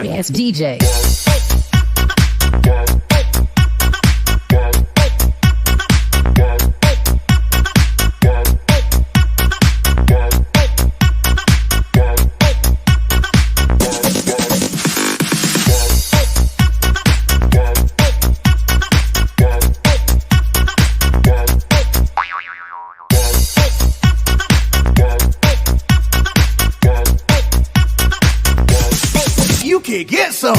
sorry-ass DJ. You can get some.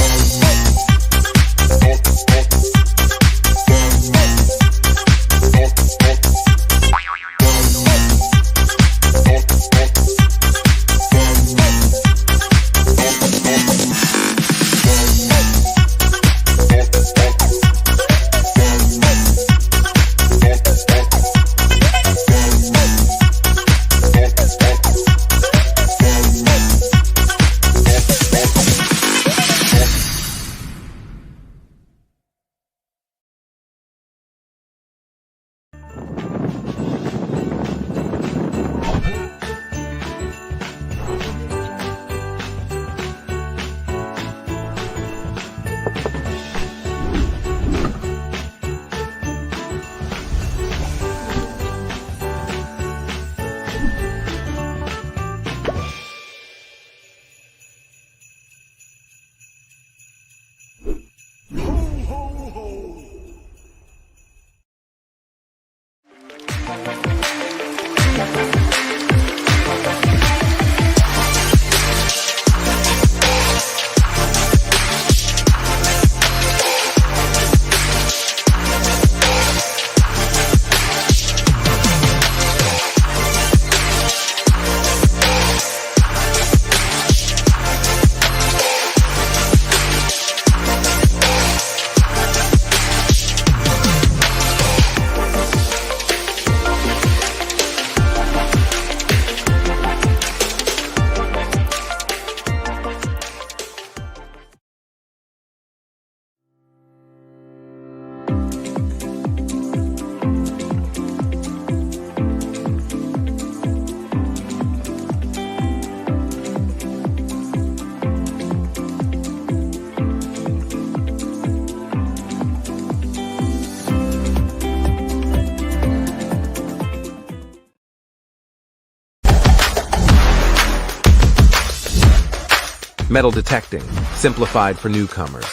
Metal detecting, simplified for newcomers.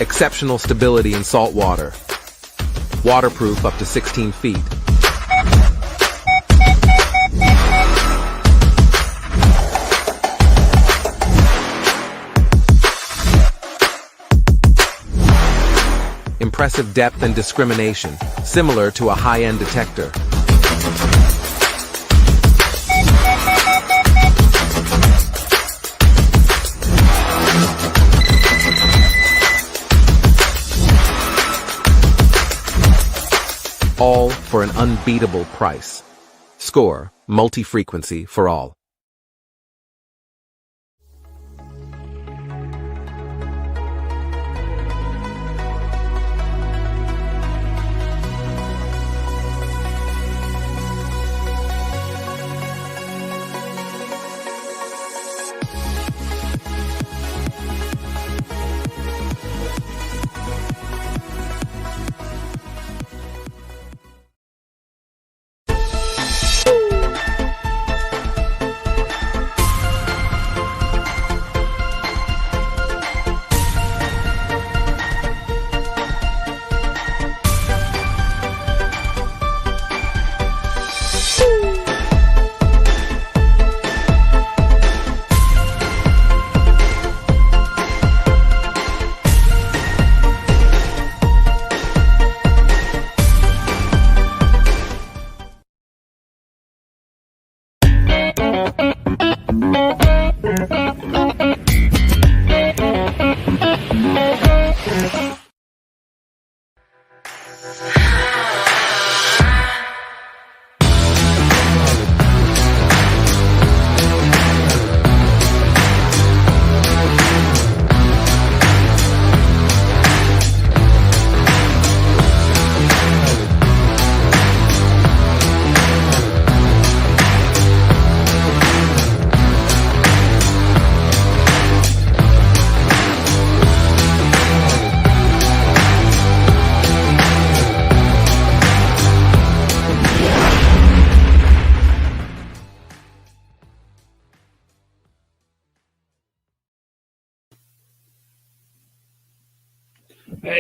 Exceptional stability in salt water. Waterproof up to 16 feet. Impressive depth and discrimination, similar to a high-end detector. All for an unbeatable price. Score, multi-frequency for all.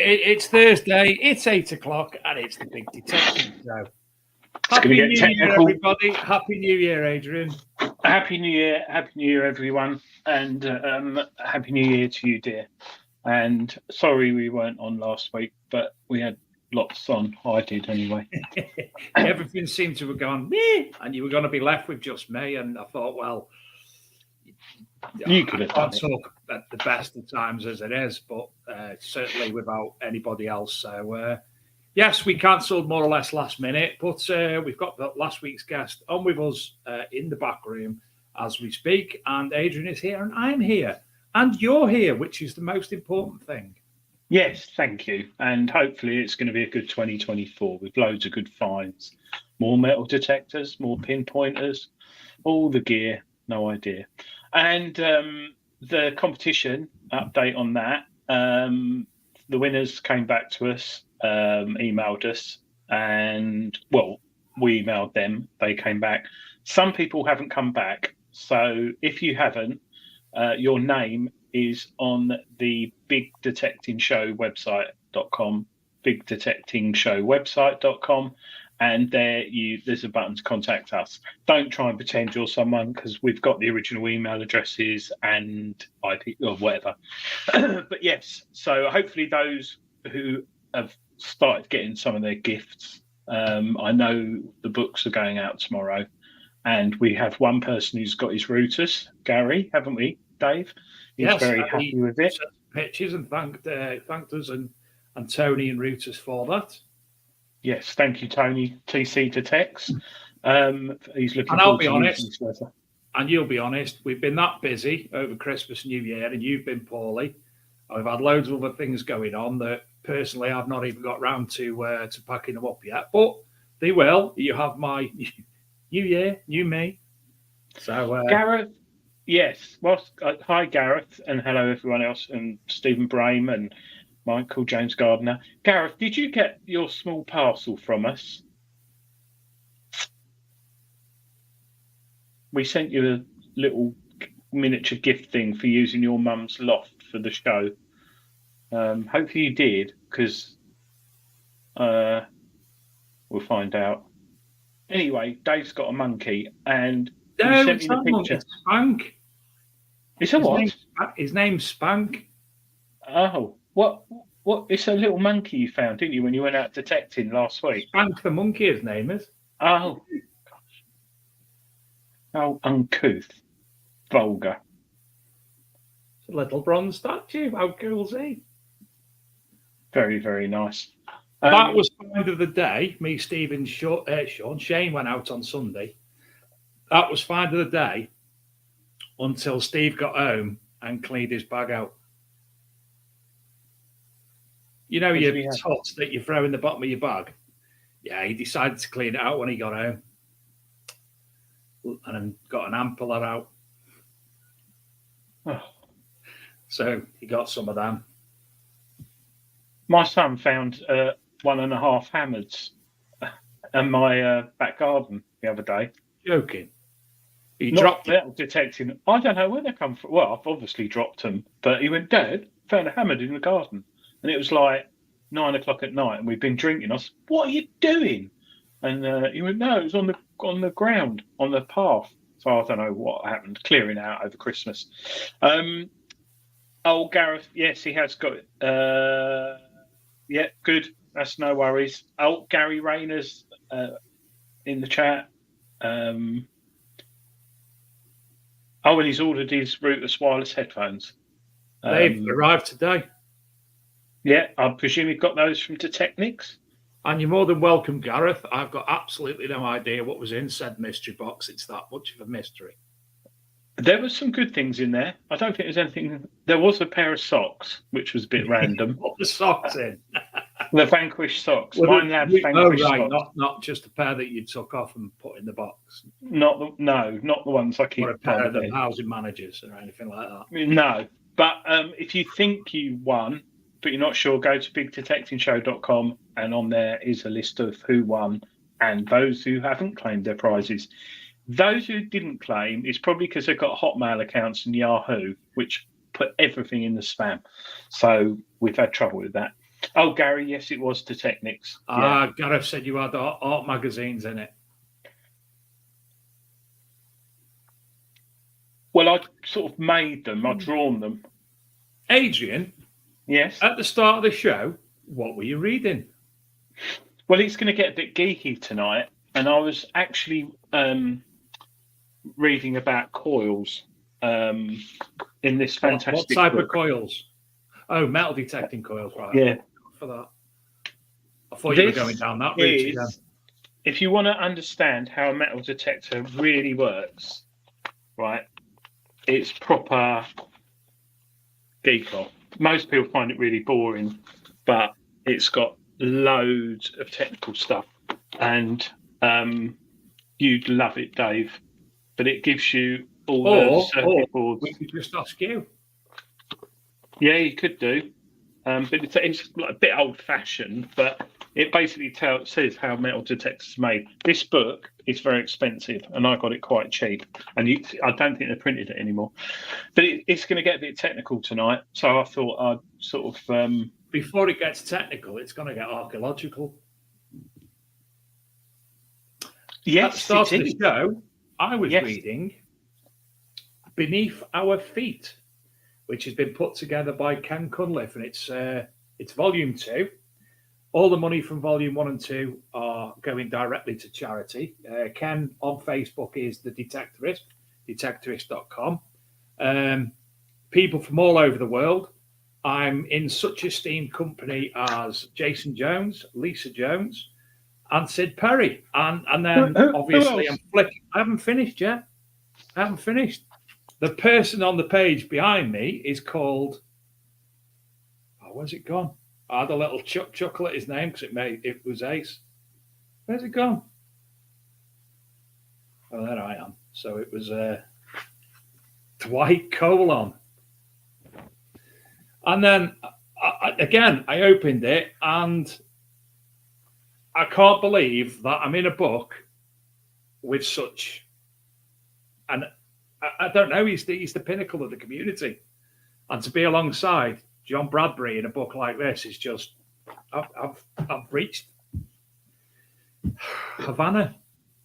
It's Thursday, it's 8 o'clock, and it's the Big Detector Show. Happy New Year, everybody. Happy New Year, Adrian. Happy New Year, everyone. And Happy New Year to you, dear. And sorry we weren't on last week, but we had lots on. I did anyway. Everything seemed to have gone, meh, and you were going to be left with just me. And I thought, well, you could have done it. Talk at the best of times as it is, but certainly without anybody else. So, yes, we cancelled more or less last minute, but we've got last week's guest on with us in the back room as we speak. And Adrian is here, and I'm here, and you're here, which is the most important thing. Yes, thank you. And hopefully it's going to be a good 2024 with loads of good finds. More metal detectors, more pinpointers, all the gear, no idea. And the competition update on that, the winners came back to us, emailed us, and, well, we emailed them. They came back. Some people haven't come back. So if you haven't, your name is on the bigdetectingshowwebsite.com, bigdetectingshowwebsite.com, and there's a button to contact us. Don't try and pretend you're someone, because we've got the original email addresses and IP or whatever. But yes, so hopefully those who have started getting some of their gifts, I know the books are going out tomorrow, and we have one person who's got his routers, Gary, haven't we, Dave? He's very happy with it. Pictures and thanked us and Tony and Reuters for that. Yes, thank you, Tony. TC to Tex. He's looking. And I'll be honest, and you'll be honest. We've been that busy over Christmas, New Year, and you've been poorly. I've had loads of other things going on that personally I've not even got round to packing them up yet. But they will. You have my New Year, new me. So Gareth. Yes. Well, hi, Gareth, and hello, everyone else, and Stephen Brame and Michael James Gardner. Gareth, did you get your small parcel from us? We sent you a little miniature gift thing for using your mum's loft for the show. Hopefully you did, because we'll find out. Anyway, Dave's got a monkey, and he sent me the picture. It's Spank. It's a what? His name's Spank. Oh, what? It's a little monkey you found, didn't you, when you went out detecting last week? Spank the monkey, his name is. Oh, gosh. How uncouth. Vulgar. It's a little bronze statue. How cool is he? Very, very nice. That was find of the day. Me, Steve, and Shane went out on Sunday. That was find of the day until Steve got home and cleaned his bag out. You know your tots that you throw in the bottom of your bag? Yeah, he decided to clean it out when he got home. And got an ampulla out. Oh. So he got some of them. My son found 1.5 hammers in my back garden the other day. Joking. He Not dropped metal detecting. I don't know where they come from. Well, I've obviously dropped them, but he went, Dad, found a hammer in the garden. And it was like 9 o'clock at night, and we'd been drinking. I said, "What are you doing?" And he went, "No, it was on the ground, on the path." So I don't know what happened, clearing out over Christmas. Oh, Gareth, yes, he has got it. Yeah, good. That's no worries. Oh, Gary Rayner's in the chat. And he's ordered his Rootless wireless headphones. They've arrived today. Yeah, I presume you've got those from Detecnics. And you're more than welcome, Gareth. I've got absolutely no idea what was in said mystery box. It's that much of a mystery. There were some good things in there. I don't think there's anything. There was a pair of socks, which was a bit random. What the socks in? The Vanquish socks. Mine had Vanquish socks. Not just a pair that you took off and put in the box. Not the ones I keep. Or a pair of the housing managers or anything like that. No, but if you think you won, but you're not sure, go to bigdetectingshow.com, and on there is a list of who won and those who haven't claimed their prizes. Those who didn't claim, it's probably because they've got Hotmail accounts and Yahoo, which put everything in the spam. So we've had trouble with that. Oh, Gary, yes, it was to Technics. Yeah. Gareth said you had art magazines in it. Well, I sort of made them. I've drawn them. Adrian, Yes. at the start of the show, what were you reading? Well, it's going to get a bit geeky tonight, and I was actually reading about coils in this fantastic What type book. of coils? Oh, metal detecting coils, right? Yeah. For that. I thought you were going down that route again. If you want to understand how a metal detector really works, right, it's proper geek on. Most people find it really boring, but it's got loads of technical stuff, and you'd love it, Dave. But it gives you all the circuit boards. We could just ask you. Yeah, you could do, but it's like a bit old-fashioned. But it basically says how metal detectors are made. This book is very expensive, and I got it quite cheap. And I don't think they printed it anymore. But it's going to get a bit technical tonight, so I thought I'd sort of. Before it gets technical, it's going to get archaeological. Yes, at the start of the show, I was reading Beneath Our Feet, which has been put together by Ken Cunliffe, and it's volume 2. All the money from volume 1 and 2 are going directly to charity. Ken on Facebook is the Detectorist, detectorist.com. People from all over the world. I'm in such esteemed company as Jason Jones, Lisa Jones, and Sid Perry. And then obviously I'm flicking. I haven't finished yet. The person on the page behind me is called. Oh, where's it gone? I had a little chuckle at his name because it was Ace. Where's it gone? Oh, there I am. So it was Dwight Colon. And then I opened it and I can't believe that I'm in a book with such, and I don't know, he's the pinnacle of the community. And to be alongside John Bradbury in a book like this is just, I've reached Havana.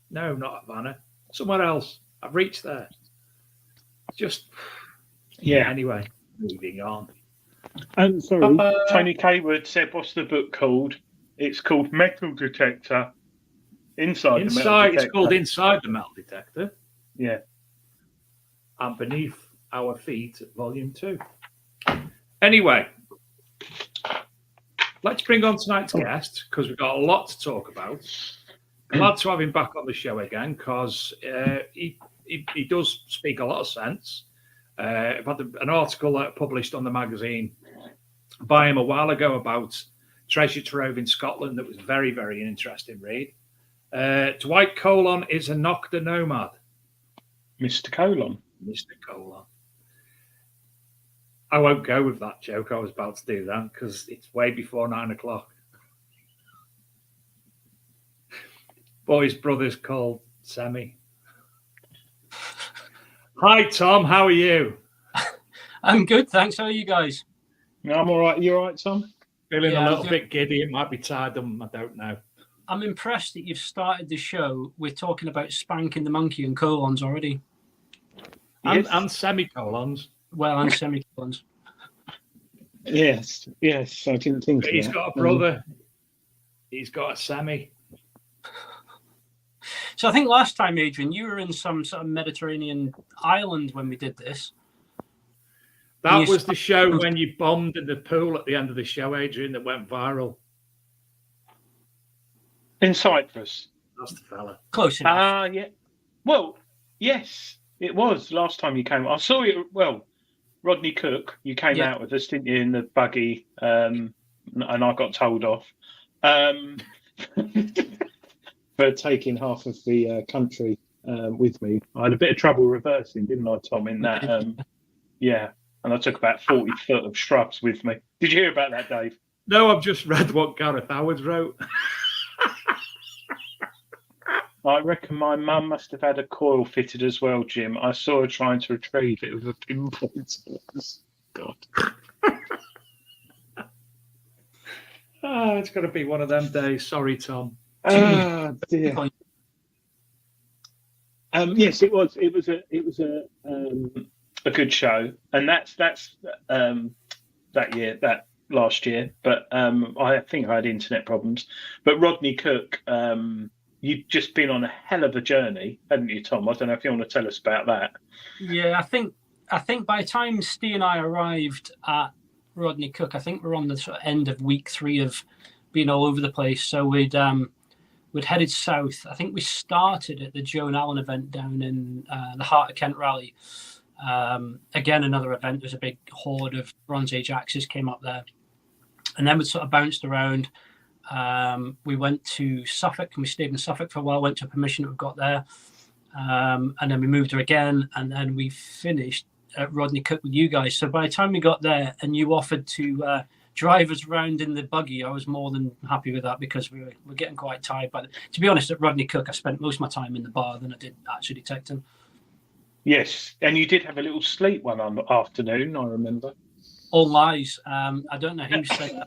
No, not Havana. Somewhere else. I've reached there. Just, anyway, moving on. And sorry, Tony Kaywood said, what's the book called? It's called Metal Detector. Inside the Metal Detector. It's called Inside the Metal Detector. Yeah. And Beneath Our Feet, volume 2. Anyway, let's bring on tonight's guest because we've got a lot to talk about. Glad to have him back on the show again because he does speak a lot of sense. I've had an article published on the magazine by him a while ago about treasure trove in Scotland that was very, very interesting read. Dwight Colon is a Nocta nomad. Mr. Colon. I won't go with that joke. I was about to do that because it's way before 9 o'clock. Boy's brother's called Semi. Hi, Tom. How are you? I'm good, thanks. How are you guys? No, I'm all right. You all right, Tom? Feeling a little bit giddy. It might be tired. I don't know. I'm impressed that you've started the show with talking about spanking the monkey and colons already. And semicolons. Well, and semicolons. Yes. I didn't think But he's got a brother. He's got a semi. So I think last time, Adrian, you were in some sort of Mediterranean island when we did this. That was the show when you bombed in the pool at the end of the show, Adrian, that went viral. In Cyprus. That's the fella. Close enough. Yeah. Well, yes, it was last time you came. I saw you. Well, Rodney Cook, you came out with us, didn't you, in the buggy? And I got told off for taking half of the country with me. I had a bit of trouble reversing, didn't I, Tom? In that, yeah. And I took about 40 foot of shrubs with me. Did you hear about that, Dave? No, I've just read what Gareth Howard wrote. I reckon my mum must have had a coil fitted as well, Jim. I saw her trying to retrieve it with a pinpoint. God. Oh, it's going to be one of them days. Sorry, Tom. Oh dear. Yes, it was. It was a good show, and that's that last year. But I think I had internet problems. But Rodney Cook, you've just been on a hell of a journey, haven't you, Tom? I don't know if you want to tell us about that. Yeah, I think by the time Steve and I arrived at Rodney Cook, I think we're on the sort of end of week 3 of being all over the place. So we'd headed south. I think we started at the Joan Allen event down in the Heart of Kent Rally. Again, another event. There's a big horde of Bronze Age axes came up there. And then we sort of bounced around. We went to Suffolk and we stayed in Suffolk for a while, went to a permission that we got there. And then we moved there again. And then we finished at Rodney Cook with you guys. So by the time we got there and you offered to drive us around in the buggy, I was more than happy with that because we were getting quite tired. But to be honest, at Rodney Cook, I spent most of my time in the bar than I did actually detecting. Yes, and you did have a little sleep one afternoon, I remember. All lies. I don't know who said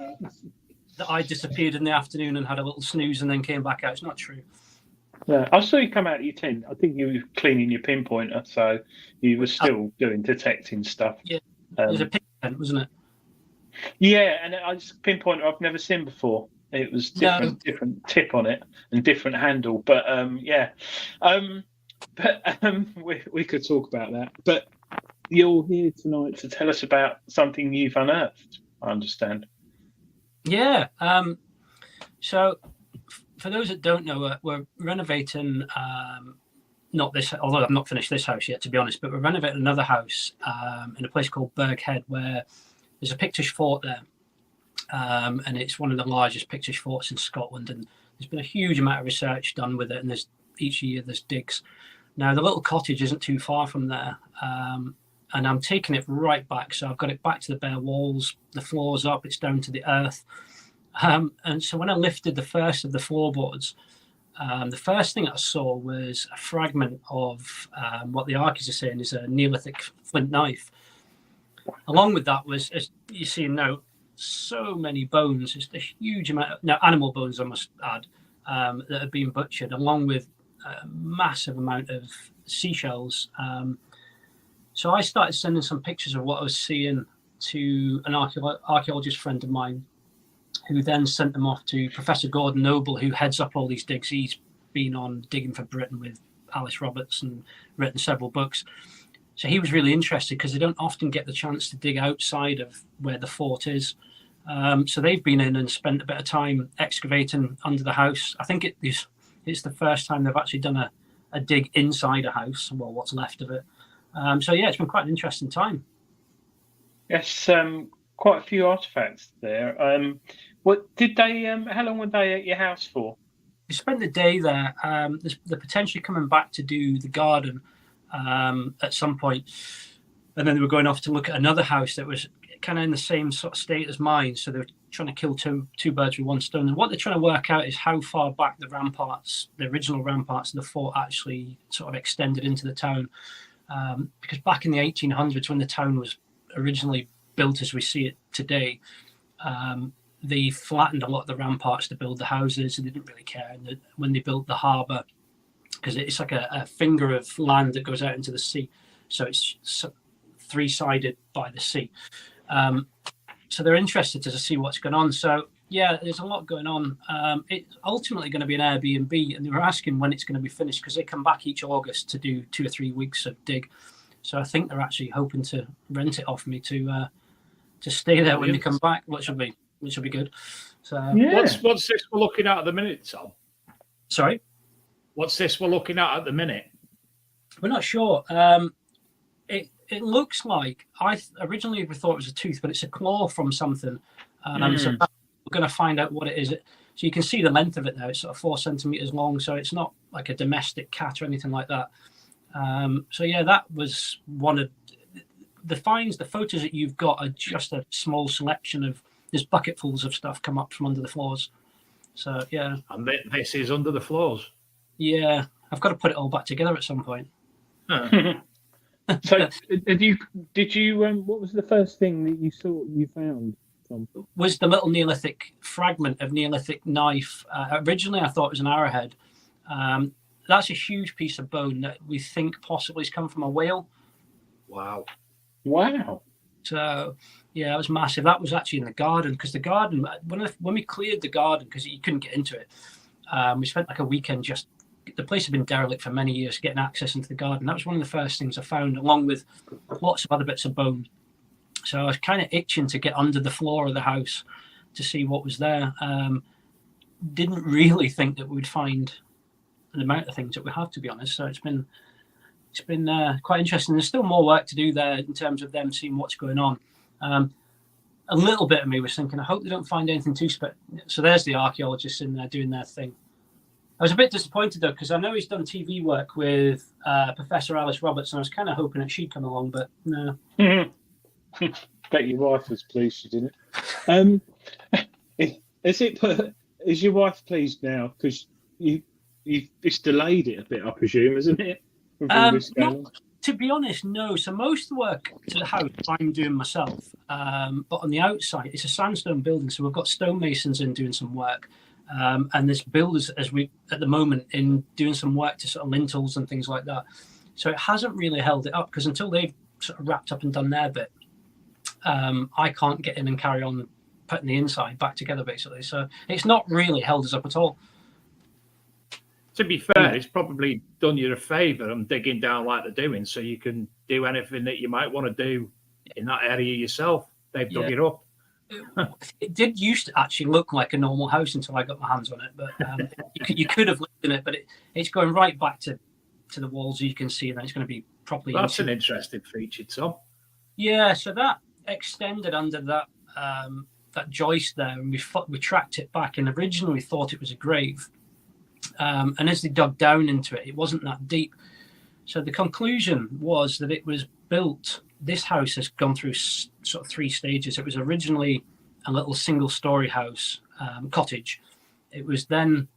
that I disappeared in the afternoon and had a little snooze and then came back out. It's not true. Yeah, I saw you come out of your tent. I think you were cleaning your pinpointer, so you were still doing detecting stuff. Yeah, it was a pink tent, wasn't it? Yeah, and it's a pinpointer I've never seen before. It was different tip on it and different handle, but we could talk about that. But you're here tonight to tell us about something you've unearthed, I understand. Yeah. So for those that don't know, we're renovating, not this, although I've not finished this house yet, to be honest, but we're renovating another house in a place called Burghead, where there's a Pictish fort there. And it's one of the largest Pictish forts in Scotland. And there's been a huge amount of research done with it. And each year there's digs. Now, the little cottage isn't too far from there. And I'm taking it right back. So I've got it back to the bare walls, the floor's up, it's down to the earth. And so when I lifted the first of the floorboards, the first thing I saw was a fragment of what the archies are saying is a Neolithic flint knife. Along with that was, as you see now, so many bones. It's a huge amount of, now animal bones, I must add, that have been butchered, along with a massive amount of seashells. So I started sending some pictures of what I was seeing to an archaeologist friend of mine, who then sent them off to Professor Gordon Noble, who heads up all these digs. He's been on Digging for Britain with Alice Roberts and written several books. So he was really interested because they don't often get the chance to dig outside of where the fort is. So they've been in and spent a bit of time excavating under the house. I think it's the first time they've actually done a dig inside a house, well, what's left of it. So yeah, it's been quite an interesting time. Yes, quite a few artifacts there. What did they? How long were they at your house for? We spent the day there. They're potentially coming back to do the garden at some point, and then they were going off to look at another house that was kind of in the same sort of state as mine. So they were trying to kill two birds with one stone. And what they're trying to work out is how far back the original ramparts of the fort, actually sort of extended into the town. Because back in the 1800s, when the town was originally built as we see it today, they flattened a lot of the ramparts to build the houses, and they didn't really care. And when they built the harbour, because it's like a finger of land that goes out into the sea, so it's three-sided by the sea. So they're interested to see what's going on. So yeah, there's a lot going on. It's ultimately going to be an Airbnb, and they were asking when it's going to be finished because they come back each August to do 2 or 3 weeks of dig. So I think they're actually hoping to rent it off me to stay there when they come back, which will be good. So yeah. What's this we're looking at the minute, Tom? Sorry, what's this we're looking at the minute? We're not sure. It looks like originally we thought it was a tooth, but it's a claw from something. So we're going to find out what it is. So you can see the length of it now. It's sort of 4 centimeters long, so it's not like a domestic cat or anything like that. So yeah, that was one of the finds. The photos that you've got are just a small selection of. There's bucketfuls of stuff come up from under the floors. So yeah. And this is under the floors. Yeah, I've got to put it all back together at some point. So did you? What was the first thing that you found was the little Neolithic fragment of Neolithic knife. Originally, I thought it was an arrowhead. That's a huge piece of bone that we think possibly has come from a whale. Wow. So, yeah, it was massive. That was actually in the garden, because the garden, when we cleared the garden, because you couldn't get into it, we spent like a weekend the place had been derelict for many years, getting access into the garden. That was one of the first things I found, along with lots of other bits of bone. So I was kind of itching to get under the floor of the house to see what was there. Didn't really think that we would find the amount of things that we have, to be honest. So it's been quite interesting. There's still more work to do there in terms of them seeing what's going on. A little bit of me was thinking, I hope they don't find anything too special. So there's the archaeologists in there doing their thing. I was a bit disappointed, though, because I know he's done TV work with Professor Alice Roberts, and I was kind of hoping that she'd come along, but no. Bet your wife was pleased she didn't. Is your wife pleased now? Because it's delayed it a bit, I presume, isn't it? To be honest, no. So most of the work to the house I'm doing myself, but on the outside, it's a sandstone building, so we've got stonemasons in doing some work. And there's builders at the moment in doing some work to sort of lintels and things like that. So it hasn't really held it up, because until they've sort of wrapped up and done their bit, I can't get in and carry on putting the inside back together, basically. So it's not really held us up at all. To be fair, it's probably done you a favour on digging down like they're doing, so you can do anything that you might want to do in that area yourself. They've dug it up. It did used to actually look like a normal house until I got my hands on it, but you could have lived in it, but it's going right back to the walls, you can see, and then it's going to be properly. That's an interesting feature, Tom. Yeah, so that extended under that joist there, and we tracked it back, and originally we thought it was a grave, and as they dug down into it, it wasn't that deep. So the conclusion was that it was built. This house has gone through sort of 3 stages. It was originally a little single-story house, cottage. It was then,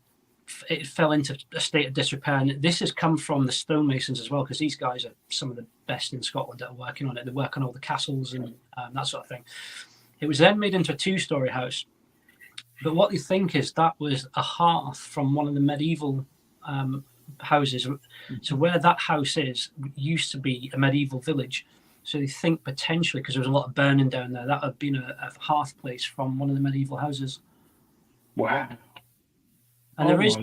it fell into a state of disrepair. And this has come from the stonemasons as well, because these guys are some of the best in Scotland that are working on it. They work on all the castles and that sort of thing. It was then made into a 2-story house. But what they think is that was a hearth from one of the medieval houses. So where that house is used to be a medieval village. So they think potentially, because there was a lot of burning down there, that had been a hearth place from one of the medieval houses. Wow. And there is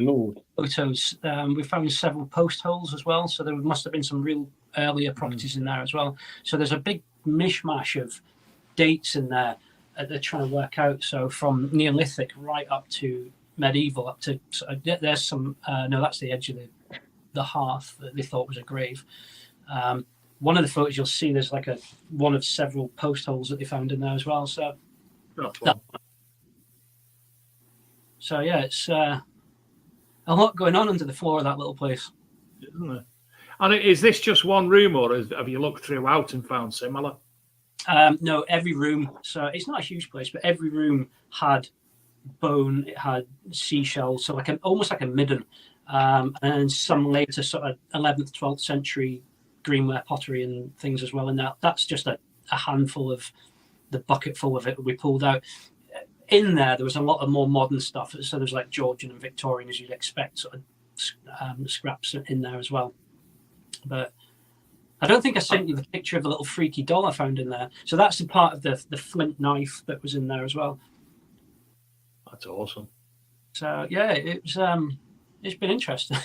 photos. We found several post holes as well. So there must have been some real earlier properties in there as well. So there's a big mishmash of dates in there that they're trying to work out. So from Neolithic right up to medieval, up to, there's some, no, that's the edge of the hearth that they thought was a grave. One of the photos you'll see, there's like one of several post holes that they found in there as well. So, yeah, it's a lot going on under the floor of that little place. Isn't it? And is this just one room, or have you looked throughout and found similar? No, every room. So it's not a huge place, but every room had bone. It had seashells, so almost like a midden, and some later sort of 11th, 12th century greenware pottery and things as well. And that's just a handful of the bucket full of it we pulled out. In there was a lot of more modern stuff. So there's like Georgian and Victorian, as you'd expect, sort of scraps in there as well. But I don't think I sent you the picture of the little freaky doll I found in there. So that's the part of the flint knife that was in there as well. That's awesome. So yeah, it's been interesting.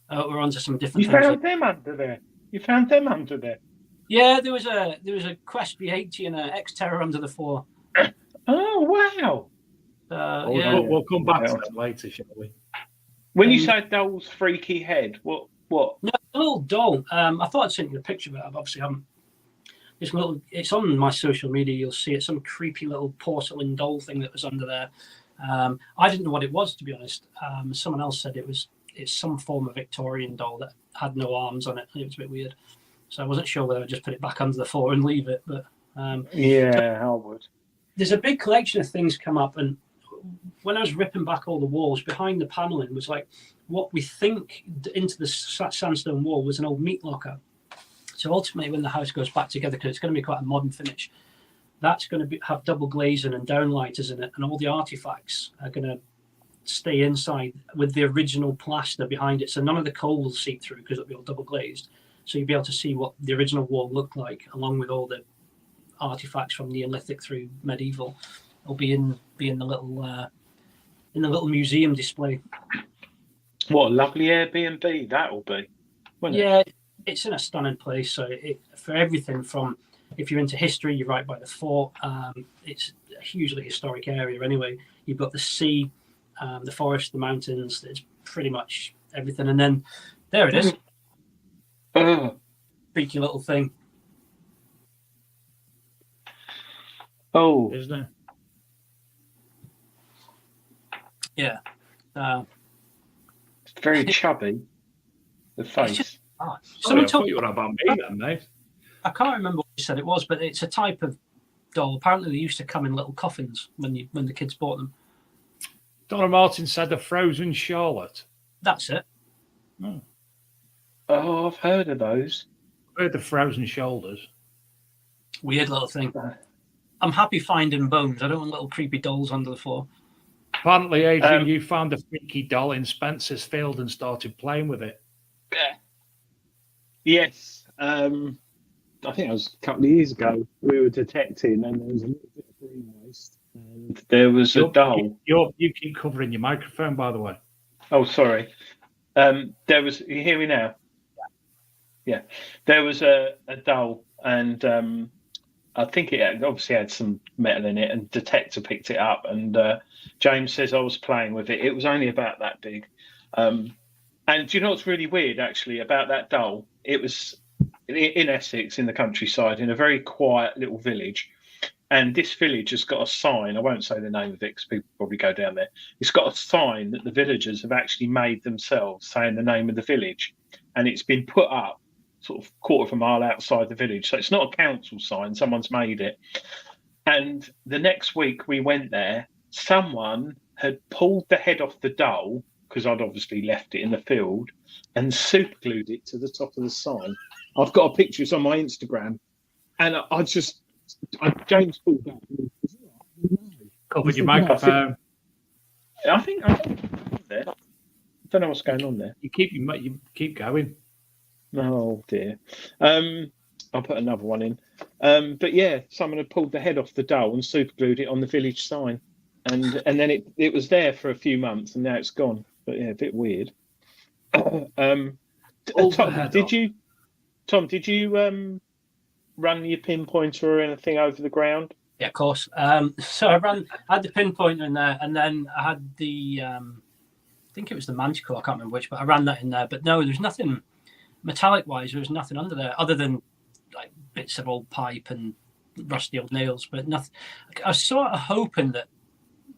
We're on to some different things. You found them under there? Yeah, there was a Quest V80 and an X-Terror under the floor. Oh wow! Yeah. We'll come back to that later, shall we? When you say doll's freaky head, what? No, a little doll. I thought I'd sent you a picture of it. I obviously haven't. It's on my social media. You'll see it. Some creepy little porcelain doll thing that was under there. I didn't know what it was, to be honest. Someone else said it's some form of Victorian doll that had no arms on it. It was a bit weird. So I wasn't sure whether I'd just put it back under the floor and leave it. But yeah, I would. There's a big collection of things come up, and when I was ripping back all the walls, behind the paneling was like what we think into the sandstone wall was an old meat locker. So ultimately, when the house goes back together, because it's going to be quite a modern finish, that's going to have double glazing and downlighters in it, and all the artifacts are going to stay inside with the original plaster behind it. So none of the coal will seep through because it'll be all double glazed. So you'll be able to see what the original wall looked like, along with all the artifacts from Neolithic through medieval. It'll be in the little museum display. What a lovely Airbnb that'll be. Yeah, it's in a stunning place. So for everything from, if you're into history, you're right by the fort. It's a hugely historic area anyway. You've got the sea, the forest, the mountains. It's pretty much everything. And then there it is. Freaky little thing. Oh, Isn't it? Yeah. It's very chubby. The face. Sorry, I thought you were about me then, mate. I can't remember what you said it was, but it's a type of doll. Apparently, they used to come in little coffins when the kids bought them. Donna Martin said the frozen Charlotte. That's it. Oh, I've heard of those. I heard the frozen shoulders. Weird little thing. I'm happy finding bones. I don't want little creepy dolls under the floor. Apparently, Adrian, you found a freaky doll in Spencer's field and started playing with it. Yes. I think it was a couple of years ago. We were detecting, and there was a little bit of green waste, and there was a doll. You keep covering your microphone, by the way. Oh, sorry. There was. You hear me now? Yeah. There was a doll, and I think it obviously had some metal in it, and detector picked it up, and James says I was playing with it. It was only about that big. And do you know what's really weird, actually, about that doll? It was in Essex, in the countryside, in a very quiet little village. And this village has got a sign. I won't say the name of it because people probably go down there. It's got a sign that the villagers have actually made themselves, saying the name of the village. And it's been put up sort of quarter of a mile outside the village. So it's not a council sign. Someone's made it. And the next week we went there, someone had pulled the head off the doll, because I'd obviously left it in the field, and super glued it to the top of the sign. I've got a picture, it's on my Instagram. And James pulled that. Covered your microphone. I think there. I don't know what's going on there. You keep going. Oh dear. I'll put another one in. But yeah, someone had pulled the head off the doll and super glued it on the village sign. And then it was there for a few months and now it's gone. But yeah, a bit weird. Tom, did you run your pinpointer or anything over the ground? Yeah, of course. So I had the pinpointer in there, and then I had the I think it was the Manticore, I can't remember which, but I ran that in there. But no, there's nothing metallic wise. There was nothing under there other than like bits of old pipe and rusty old nails, but nothing. I was sort of hoping that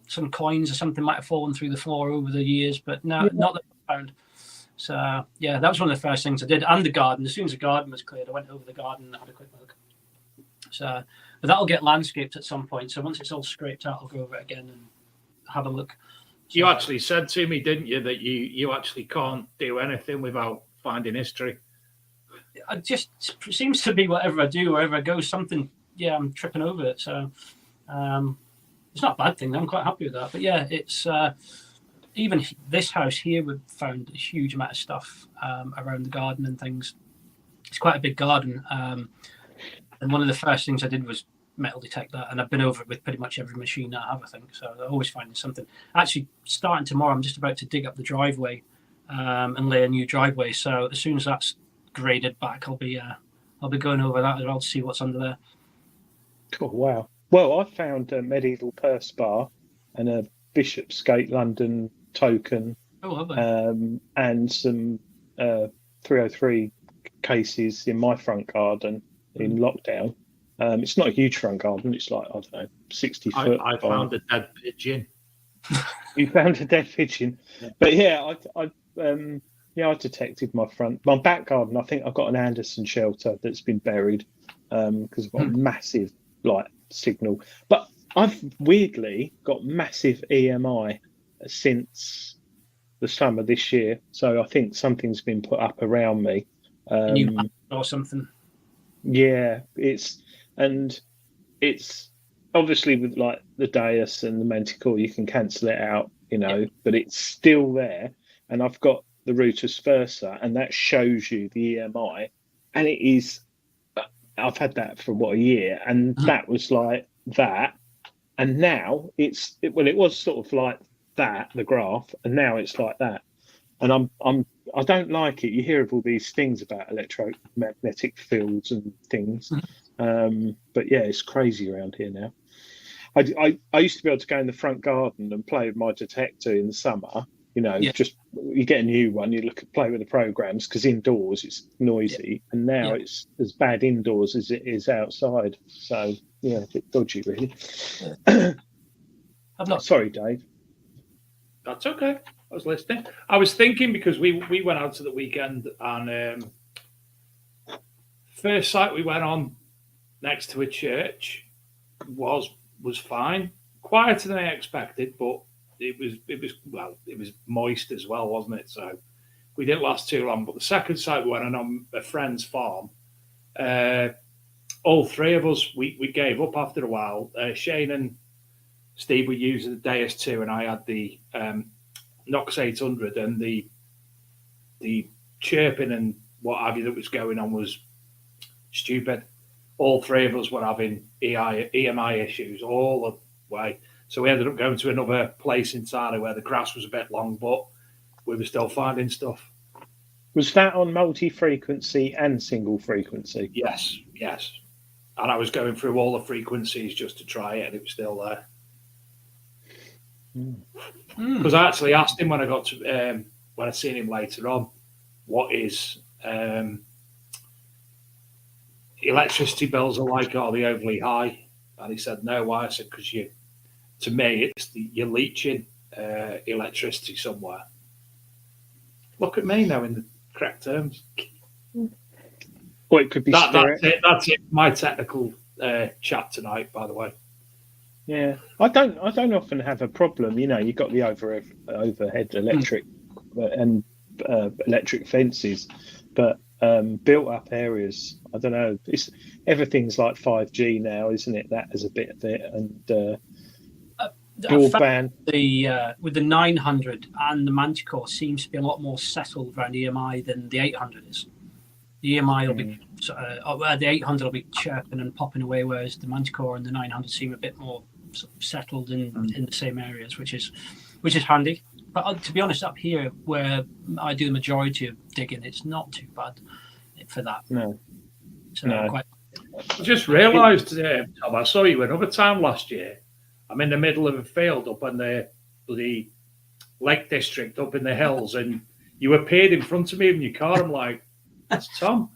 some coins or something might have fallen through the floor over the years, but no, not that I found. So yeah, that was one of the first things I did. And the garden. As soon as the garden was cleared, I went over the garden and had a quick look. So, but that'll get landscaped at some point. So once it's all scraped out, I'll go over it again and have a look. You actually said to me, didn't you, that you actually can't do anything without finding history? It just seems to be whatever I do, wherever I go, something. Yeah, I'm tripping over it. So it's not a bad thing. I'm quite happy with that. But yeah, it's. Even this house here, we've found a huge amount of stuff around the garden and things. It's quite a big garden. And one of the first things I did was metal detect that. And I've been over it with pretty much every machine I have, I think. So I'm always finding something. Actually, starting tomorrow, I'm just about to dig up the driveway and lay a new driveway. So as soon as that's graded back, I'll be going over that as well to see what's under there. Cool, wow. Well, I found a medieval purse bar and a Bishopsgate London token, and some 303 cases in my front garden in lockdown. It's not a huge front garden. It's like, I don't know, 60 foot. I found a dead pigeon. You found a dead pigeon. Yeah. But yeah, I detected my back garden. I think I've got an Anderson shelter that's been buried because I've got a massive signal. But I've weirdly got massive EMI since the summer this year. So I think something's been put up around me. Or something. Yeah, it's obviously with like the dais and the Manticore, you can cancel it out, but it's still there. And I've got the Rutus Versa, and that shows you the EMI, and it is. I've had that for a year, and that was like that, and now it was sort of like that, the graph, and now it's like that, and I don't like it. You hear of all these things about electromagnetic fields and things, but yeah, it's crazy around here now. I used to be able to go in the front garden and play with my detector in the summer. Just you get a new one, you play with the programs, because indoors it's noisy, and now it's as bad indoors as it is outside. So yeah, a bit dodgy, really. I'm not sorry, Dave. That's okay. I was listening. I was thinking, because we went out to the weekend, and first site we went on next to a church was fine, quieter than I expected, but it was moist as well, wasn't it? So we didn't last too long. But the second site we went on a friend's farm, all three of us we gave up after a while. Shane and Steve were using the Deus 2, and I had the Nox 800, and the chirping and what have you that was going on was stupid. All three of us were having EMI issues all the way. So we ended up going to another place in Tara where the grass was a bit long, but we were still finding stuff. Was that on multi-frequency and single frequency? Yes. And I was going through all the frequencies just to try it, and it was still there. Because I actually asked him when I got to when I seen him later on, what is electricity bills are like? Are they overly high? And he said no. Why? I said, because to me, you're leaching electricity somewhere. Look at me now in the correct terms. Well, it could be that's it. My technical chat tonight, by the way. Yeah, I don't often have a problem. You've got the overhead electric and electric fences, but built up areas, I don't know. Everything's like 5G now, isn't it? That is a bit of it, and broadband. With the 900 and the Manticore seems to be a lot more settled around EMI than the 800 is. The EMI will be the 800 will be chirping and popping away, whereas the Manticore and the 900 seem a bit more sort of settled in the same areas, which is handy. But to be honest, up here where I do the majority of digging, it's not too bad for that. No. So no. I just realised, Tom, I saw you another time last year. I'm in the middle of a field up in the Lake District, up in the hills, and you appeared in front of me in your car. I'm like, that's Tom.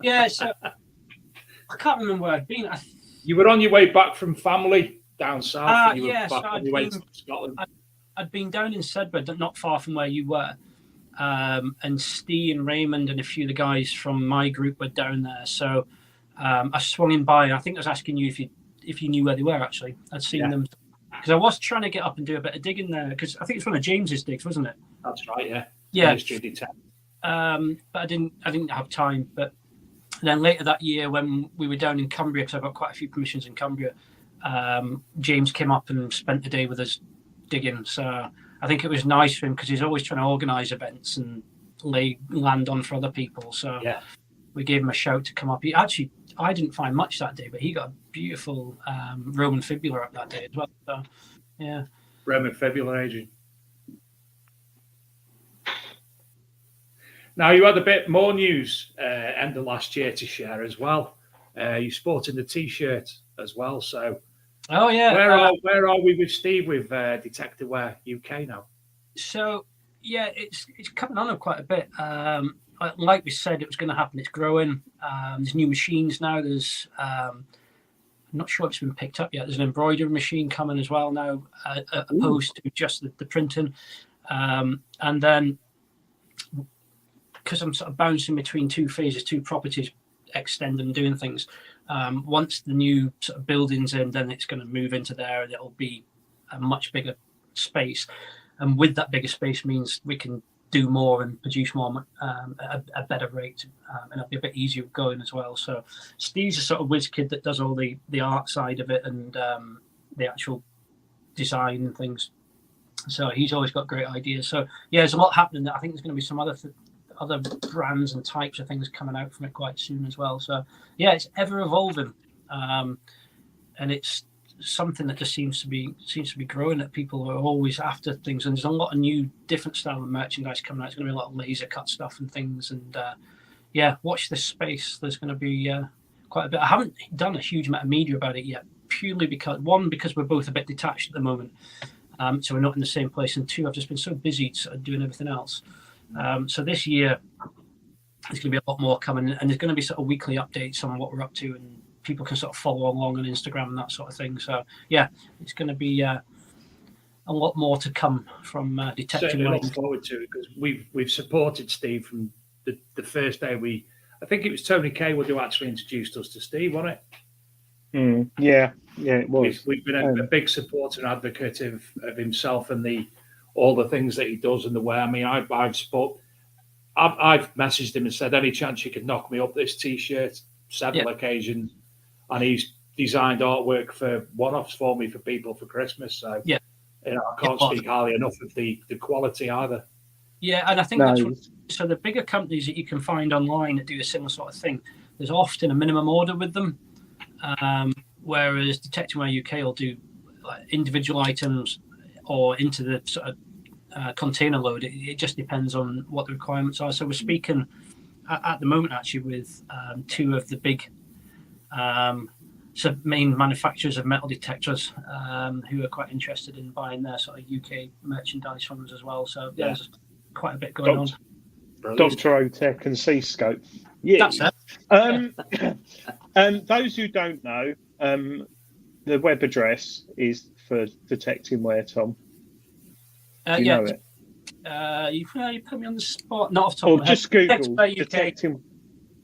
Yeah, so I can't remember where I'd been. You were on your way back from family down south. And you were back on your way to Scotland. I'd been down in Sedberg, not far from where you were, and Steve and Raymond and a few of the guys from my group were down there. So I swung in by. I think I was asking you if you knew where they were. Actually, I'd seen them because I was trying to get up and do a bit of digging there, because I think it's one of James's digs, wasn't it? That's right. Yeah. Yeah. But I didn't have time. But then later that year, when we were down in Cumbria, because I got quite a few permissions in Cumbria, James came up and spent the day with us digging. So I think it was nice for him, because he's always trying to organise events and lay land on for other people. So we gave him a shout to come up. I didn't find much that day, but he got a beautiful Roman fibula up that day as well. So yeah, Roman fibula, Adrian. Now, you had a bit more news end of last year to share as well. You sporting the T-shirt as well. So, where are we with Steve with Detector Wear UK now? So, yeah, it's coming on quite a bit. Like we said, it was going to happen. It's growing. There's new machines now. There's I'm not sure if it's been picked up yet. There's an embroidery machine coming as well now, opposed to just the printing. And then, because I'm sort of bouncing between two phases, two properties, extending and doing things. Once the new sort of building's in, then it's going to move into there, and it'll be a much bigger space. And with that bigger space means we can do more and produce more at a better rate, and it'll be a bit easier going as well. So Steve's a sort of whiz kid that does all the art side of it and the actual design and things. So he's always got great ideas. So yeah, there's a lot happening. I think there's going to be some other brands and types of things coming out from it quite soon as well. So yeah, it's ever evolving, and it's something that just seems to be growing. That people are always after things, and there's a lot of new, different style of merchandise coming out. There's going to be a lot of laser cut stuff and things, and yeah, watch this space. There's going to be quite a bit. I haven't done a huge amount of media about it yet, purely because we're both a bit detached at the moment. So we're not in the same place, and two, I've just been so busy sort of doing everything else. So this year, there's going to be a lot more coming, and there's going to be sort of weekly updates on what we're up to, and people can sort of follow along on Instagram and that sort of thing. So yeah, it's going to be a lot more to come from Detecting. Certainly look forward to it, because we've supported Steve from the first day. I think it was Tony Kaywood who actually introduced us to Steve, wasn't it? Yeah, it was. We've been a big supporter and advocate of himself and all the things that he does and the way. I mean, I've messaged him and said, any chance you could knock me up this T-shirt several occasions, and he's designed artwork for one-offs for me for people for Christmas. So I can't speak highly enough of the quality either. Yeah, and I think that's what. So the bigger companies that you can find online that do a similar sort of thing, there's often a minimum order with them. Whereas Detecting UK will do like individual items or into the sort of container load. It just depends on what the requirements are. So we're speaking at the moment actually with two of the big main manufacturers of metal detectors who are quite interested in buying their sort of UK merchandise from us as well. So there's quite a bit going on. Dr. Otech and C-Scope. Yeah, that's it. Those who don't know, the web address is for Detecting where, Tom? Do you know it? You put me on the spot. Not off the top of my head. Just Google Detecting.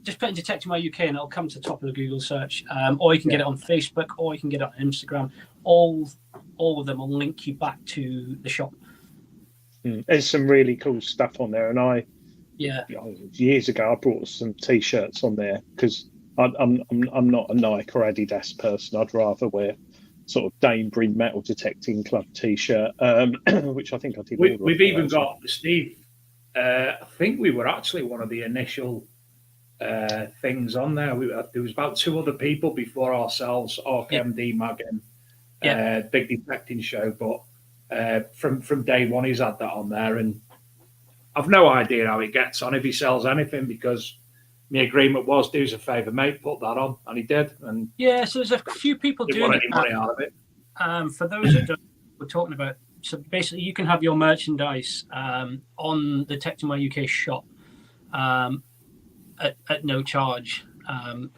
Just put in Detecting My UK and it'll come to the top of the Google search. Or you can get it on Facebook, or you can get it on Instagram. All of them will link you back to the shop. There's some really cool stuff on there, and years ago I brought some T-shirts on there because I'm not a Nike or Adidas person. I'd rather wear sort of Danebury Metal Detecting Club T-shirt, which I think I did. We've even got Steve. I think we were actually one of the initial things on there. There was about two other people before ourselves, MD Mag and Big Detecting Show, but from day one he's had that on there, and I've no idea how it gets on if he sells anything, because my agreement was, do us a favour, mate, put that on, and he did. And so there's a few people doing any money out of it. For those that we're talking about, so basically you can have your merchandise on the Detecting My UK shop at no charge, and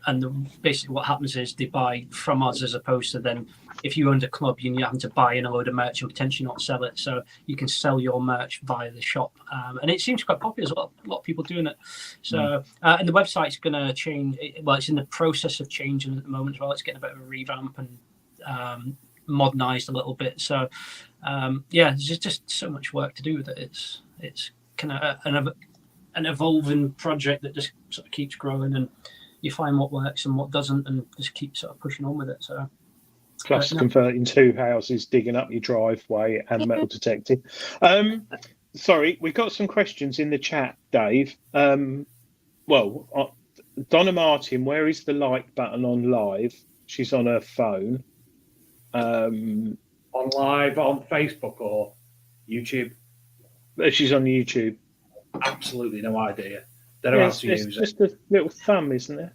basically what happens is they buy from us, as opposed to then if you owned a club, you're having to buy in a load of merch and potentially not sell it. So you can sell your merch via the shop, and it seems quite popular as well. A lot of people doing it. So and the website's going to change. It's in the process of changing at the moment as well. It's getting a bit of a revamp and modernized a little bit. So there's just so much work to do with it. It's kind of an evolving project that just sort of keeps growing, and you find what works and what doesn't, and just keep sort of pushing on with it. So. Plus converting two houses, digging up your driveway, and metal detecting. Sorry, we've got some questions in the chat, Dave. Donna Martin, where is the like button on live? She's on her phone. On live on Facebook or YouTube? She's on YouTube. Absolutely no idea. Don't know how to use it. It's just a little thumb, isn't it?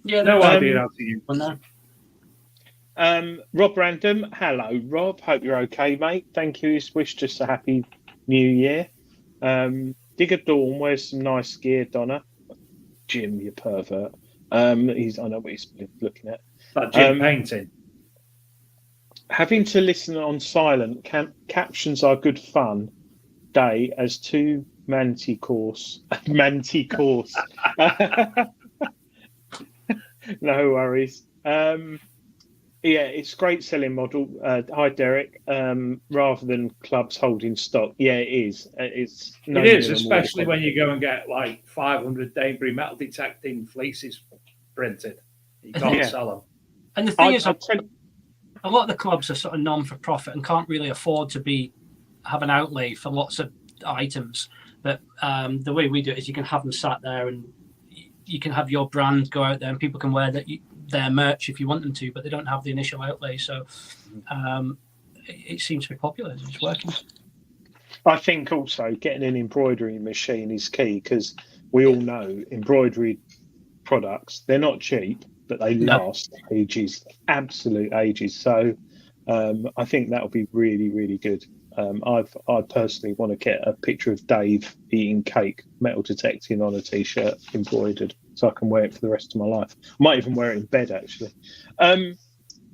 Yeah, no idea how to use it. Rob Random, hello Rob, hope you're okay, mate. Thank you. He's wished us a happy new year. Digger Dawn, where's some nice gear, Donna? Jim, you pervert. I know what he's looking at. That Jim painting. Having to listen on silent, captions are good fun. Day as two manticourse. No worries. Yeah, it's a great selling model. Hi, Derek. Rather than clubs holding stock, yeah, it is. It's no It is, minimum especially order. when you go and get like 500 Danebury metal detecting fleeces printed. You can't Yeah. sell them. And the thing is, I'd tell- a lot of the clubs are sort of non-for-profit and can't really afford to have an outlay for lots of items. But the way we do it is you can have them sat there, and you can have your brand go out there, and people can wear their merch if you want them to, but they don't have the initial outlay. So it seems to be popular. It's working. I think also getting an embroidery machine is key, because we all know embroidery products, they're not cheap, but they last ages, absolute ages. So I think that'll be really, really good. I personally want to get a picture of Dave eating cake, metal detecting on a t-shirt embroidered, so I can wear it for the rest of my life. I might even wear it in bed, actually. I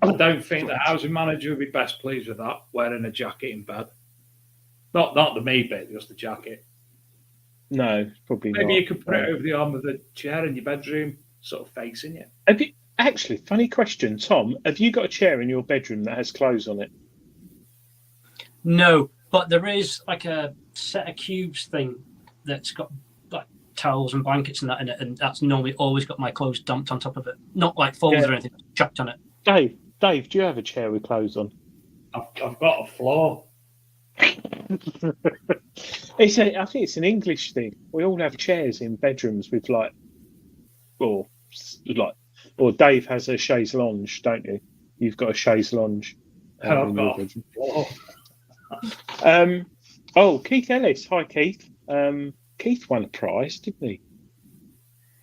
don't think the housing manager would be best pleased with that, wearing a jacket in bed. Not the me bit, just the jacket. No, probably not. Maybe you could put it over the arm of the chair in your bedroom, sort of facing you. Have you, actually, funny question, Tom, have you got a chair in your bedroom that has clothes on it? No, but there is like a set of cubes thing that's got like towels and blankets and that in it, and that's normally always got my clothes dumped on top of it. Not like folds or anything, chucked on it. Dave, do you have a chair with clothes on? I've got a floor. I think it's an English thing. We all have chairs in bedrooms with or Dave has a chaise lounge, don't you? You've got a chaise lounge. I've got a floor. Keith Ellis. Hi, Keith. Keith won a prize, didn't he?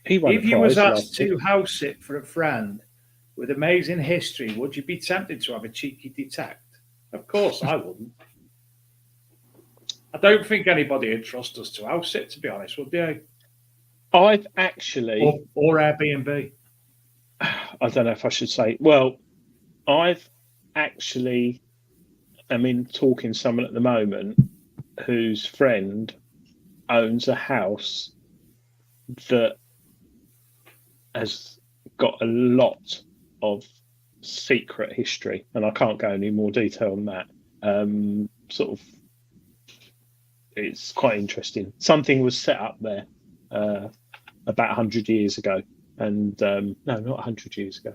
He won a prize. If you was asked to house sit for a friend with amazing history, would you be tempted to have a cheeky detect? Of course, I wouldn't. I don't think anybody would trust us to house sit, to be honest, would they? I've actually... Or Airbnb. I don't know if I should say... Well, I've actually... talking to someone at the moment whose friend owns a house that has got a lot of secret history, and I can't go any more detail on that. It's quite interesting. Something was set up there about 100 years ago, and no, not 100 years ago,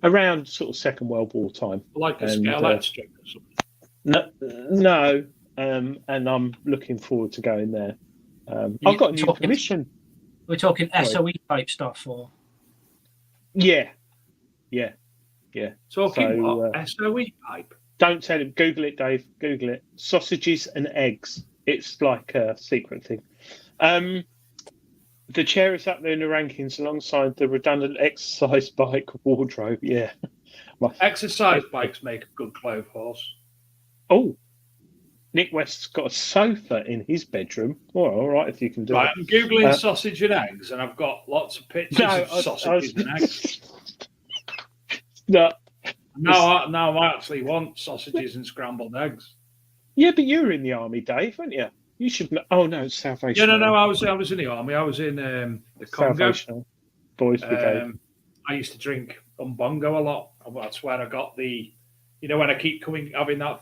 around sort of Second World War time. Like a skeleton strip or something. No, and I'm looking forward to going there. I've got a new permission. We're talking SOE type stuff, or yeah. Talking what? SOE pipe. Don't tell him. Google it, Dave. Google it. Sausages and eggs. It's like a secret thing. The chair is up there in the rankings alongside the redundant exercise bike wardrobe. Yeah. Exercise bikes make a good clove horse. Oh, Nick West's got a sofa in his bedroom. Well, all right, if you can do it. Right, I'm Googling sausage and eggs, and I've got lots of pictures of sausages and eggs. No. Now I actually want sausages and scrambled eggs. Yeah, but you were in the army, Dave, weren't you? You should know. Oh, no, it's Salvation. No, I was in the army. I was in the Congo. Salvation Boys Brigade. I used to drink umbongo a lot. That's where I got the... when I keep having that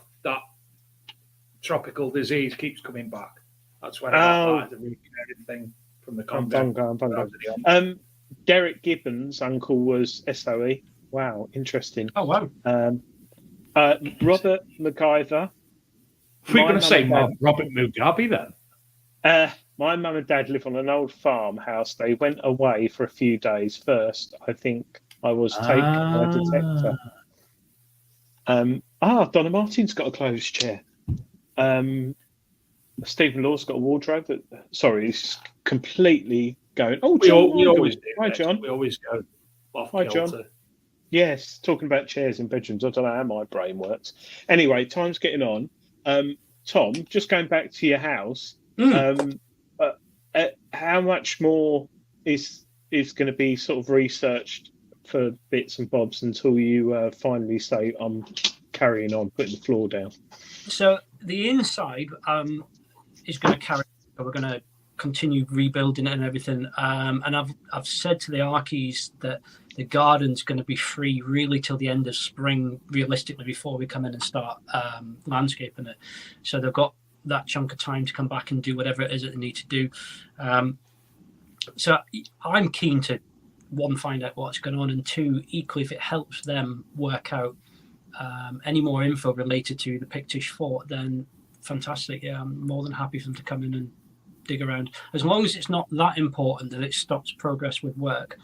tropical disease keeps coming back. That's where I got the recurring thing from the Congo. Umbongo. Derek Gibbons' uncle was SOE. Wow, interesting. Oh, wow. Robert MacGyver. We're going to say Robert Mugabe then. My mum and dad live on an old farmhouse. They went away for a few days first. I think I was taken by a detector. Donna Martin's got a clothes chair. Stephen Law's got a wardrobe. Sorry, it's completely going. Oh, John, we always do. Hi, John. We always go off Hi, John. Yes, talking about chairs in bedrooms. I don't know how my brain works. Anyway, time's getting on. Tom, just going back to your house. How much more is going to be sort of researched for bits and bobs until you finally say I'm carrying on, putting the floor down? So the inside is going to carry. We're going to continue rebuilding it and everything. And I've said to the Archies that the garden's going to be free really till the end of spring, realistically, before we come in and start landscaping it. So they've got that chunk of time to come back and do whatever it is that they need to do. So I'm keen to, one, find out what's going on, and two, equally, if it helps them work out any more info related to the Pictish fort, then fantastic. Yeah, I'm more than happy for them to come in and dig around, as long as it's not that important that it stops progress with work.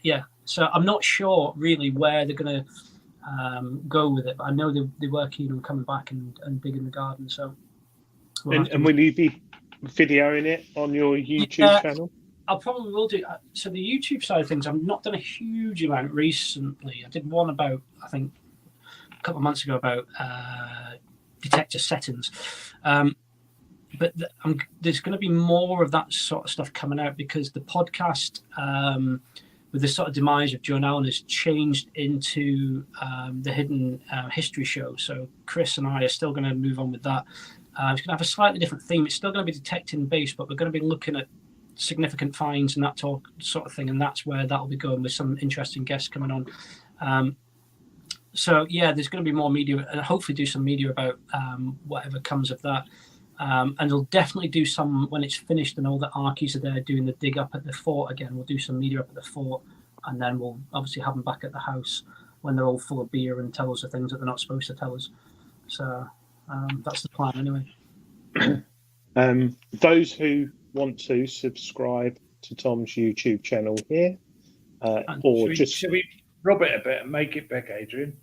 Yeah, so I'm not sure really where they're going to go with it, but I know they were keen on coming back and digging the garden. So, and will you be videoing it on your YouTube channel? I probably will do. So the YouTube side of things, I've not done a huge amount recently. I did one about, I think, a couple of months ago about detector settings. But there's going to be more of that sort of stuff coming out, because the podcast, with the sort of demise of Joan Allen, has changed into the Hidden History Show. So Chris and I are still going to move on with that. It's going to have a slightly different theme. It's still going to be detecting based, but we're going to be looking at significant finds and that sort of thing, and that's where that'll be going, with some interesting guests coming on. So yeah, there's going to be more media, and hopefully do some media about whatever comes of that. And they'll definitely do some when it's finished and all the archies are there doing the dig up at the fort again. We'll do some media up at the fort, and then we'll obviously have them back at the house when they're all full of beer and tell us the things that they're not supposed to tell us. So that's the plan anyway. Those who want to subscribe to Tom's YouTube channel here, should we rub it a bit and make it big, Adrian?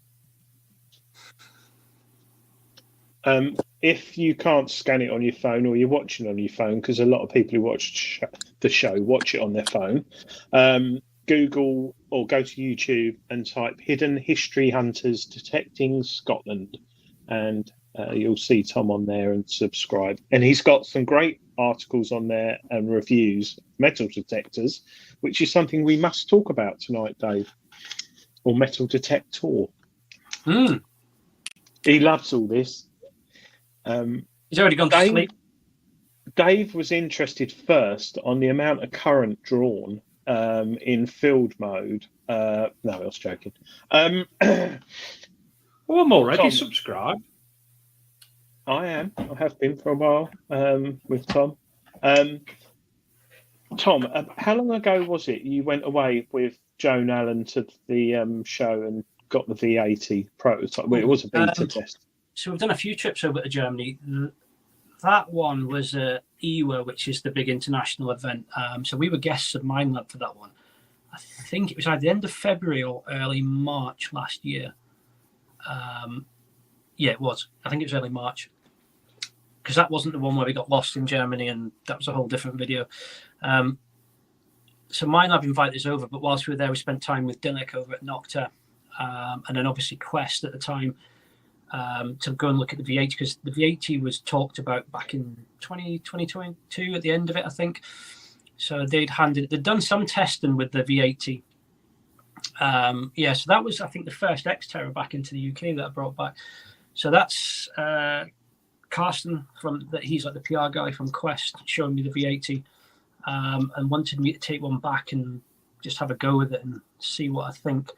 If you can't scan it on your phone, or you're watching on your phone, because a lot of people who watch the show watch it on their phone, Google or go to YouTube and type Hidden History Hunters Detecting Scotland, and you'll see Tom on there, and subscribe. And he's got some great articles on there and reviews of metal detectors, which is something we must talk about tonight, Dave, or metal detector. He loves all this. He's already gone to sleep. Dave was interested first on the amount of current drawn in field mode. No, I was joking. Well, I'm already subscribed. I am. I have been for a while with Tom. Tom, how long ago was it you went away with Joan Allen to the show and got the V80 prototype? Well, it was a beta test. So we've done a few trips over to Germany. That one was EWA, which is the big international event. So we were guests of MineLab for that one. I think it was either the end of February or early March last year. Yeah, it was. I think it was early March. Because that wasn't the one where we got lost in Germany, and that was a whole different video. So MineLab invited us over, but whilst we were there, we spent time with Dilek over at Nocta, and then obviously Quest at the time, to go and look at the V80, because the V80 was talked about back in 2022 at the end of it, I think. So they'd done some testing with the V80. Yeah, so that was, I think, the first Xterra back into the UK that I brought back. So that's Carsten he's like the PR guy from Quest, showing me the V80, and wanted me to take one back and just have a go with it and see what I think.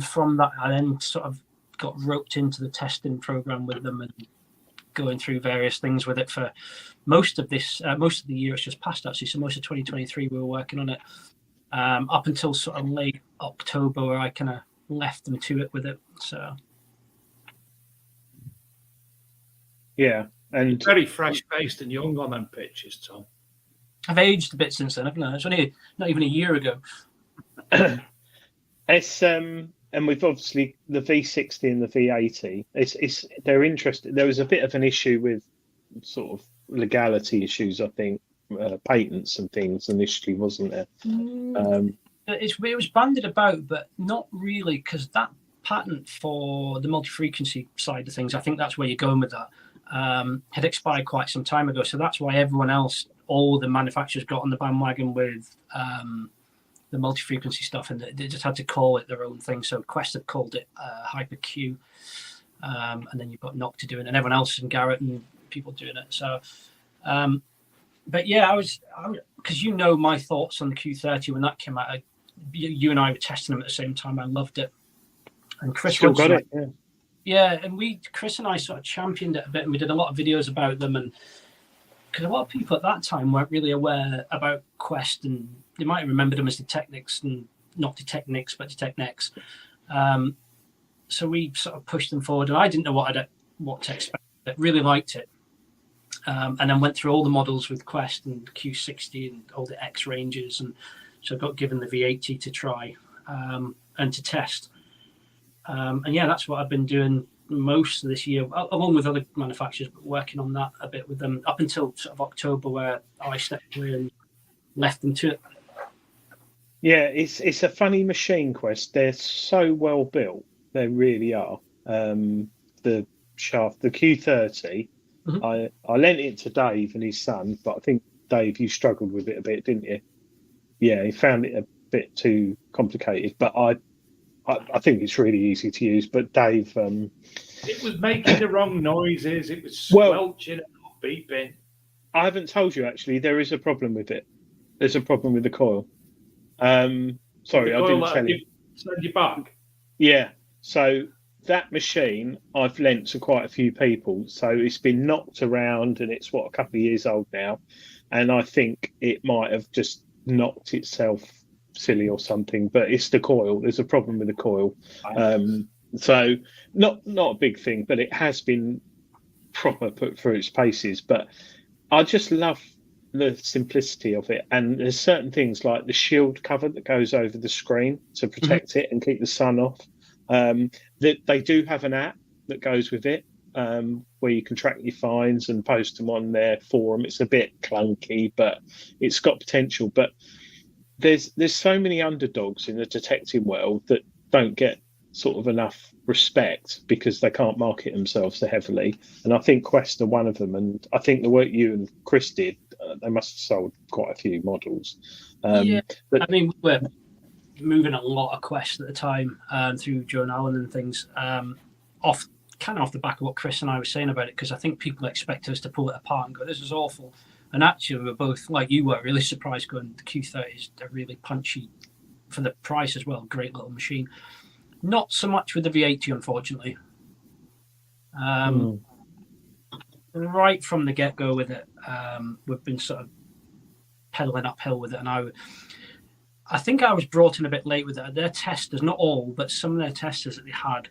From that, I then sort of got roped into the testing program with them and going through various things with it for most of the year. It's just passed, actually. So most of 2023 we were working on it, up until sort of late October, where I kind of left them to it with it. So yeah, and very fresh faced and young on them pitches, Tom. I've aged a bit since then, haven't I? It's only not even a year ago. It's and we've obviously the V60 and the V80. They're interested. There was a bit of an issue with sort of legality issues, I think, patents and things initially, wasn't there? It was bandied about, but not really, because that patent for the multi-frequency side of things, I think that's where you're going with that, had expired quite some time ago. So that's why everyone else, all the manufacturers, got on the bandwagon with the multi-frequency stuff, and they just had to call it their own thing. So Quest have called it Hyper-Q, and then you've got Nocta doing it, and everyone else, and Garrett and people doing it. So, but yeah, I was because my thoughts on the Q30 when that came out, you and I were testing them at the same time. I loved it. And Chris Still Woods got and it. yeah, and Chris and I sort of championed it a bit, and we did a lot of videos about them. And because a lot of people at that time weren't really aware about Quest, and they might have remembered them as Detectnics and not Detectnics, but Detectnics. So we sort of pushed them forward, and I didn't know what to expect. I really liked it, and then went through all the models with Quest and Q60 and all the X ranges, and so I got given the V80 to try and to test. And yeah, that's what I've been doing most of this year, along with other manufacturers, but working on that a bit with them up until sort of October, where I stepped away and left them to it. Yeah, it's a funny machine, Quest. They're so well built. They really are. The shaft, the Q30, I lent it to Dave and his son, but I think, Dave, you struggled with it a bit, didn't you? Yeah, he found it a bit too complicated, but I think it's really easy to use. But Dave, it was making the wrong noises. It was squelching and not beeping. I haven't told you, actually. There is a problem with it. There's a problem with the coil. Sorry, I didn't tell you. Send you back. Yeah. So that machine I've lent to quite a few people. So it's been knocked around, and it's a couple of years old now. And I think it might have just knocked itself silly or something, but it's the coil. There's a problem with the coil. So not a big thing, but it has been proper put through its paces. But I just love the simplicity of it, and there's certain things like the shield cover that goes over the screen to protect it and keep the sun off. That they do have an app that goes with it, where you can track your finds and post them on their forum. It's a bit clunky, but it's got potential. But there's so many underdogs in the detecting world that don't get sort of enough respect because they can't market themselves so heavily. And I think Quest are one of them. And I think the work you and Chris did, they must have sold quite a few models. Yeah, but, I mean, we were moving a lot of Quest at the time through Joan Allen and things, off the back of what Chris and I were saying about it, because I think people expect us to pull it apart and go, this is awful. And actually, we were both, like you were, really surprised going, the Q30 is a really punchy, for the price as well, great little machine. Not so much with the V80, unfortunately. Right from the get-go with it, we've been sort of pedaling uphill with it. And I think I was brought in a bit late with it. Their testers, not all, but some of their testers that they had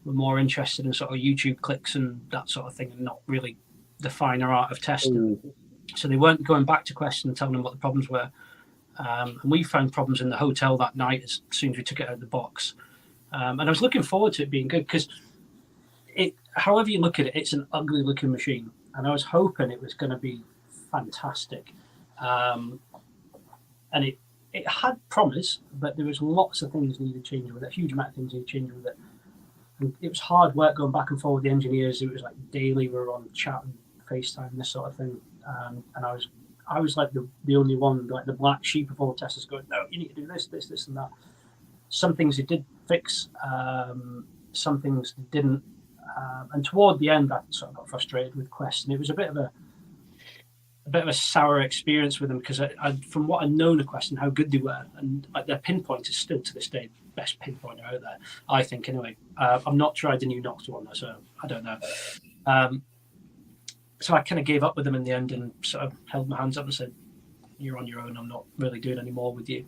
were more interested in sort of YouTube clicks and that sort of thing, and not really the finer art of testing. So they weren't going back to Quest and telling them what the problems were. And we found problems in the hotel that night as soon as we took it out of the box. And I was looking forward to it being good, because however you look at it, it's an ugly looking machine. And I was hoping it was going to be fantastic. And it had promise, but there was lots of things needed changing with it, a huge amount of things needed changing with it. And it was hard work going back and forth with the engineers. It was like daily we were on chat and FaceTime, this sort of thing. And I was like the only one, like the black sheep of all testers, going, no, you need to do this, and that. Some things it did fix, some things it didn't. And toward the end, I sort of got frustrated with Quest, and it was a bit of a sour experience with them, because I from what I'd known of Quest and how good they were, and like their pinpoint is still to this day best pinpointer out there, I think. Anyway, I've not tried the new Nox one though, so I don't know. So I kind of gave up with them in the end and sort of held my hands up and said, "You're on your own. I'm not really doing any more with you."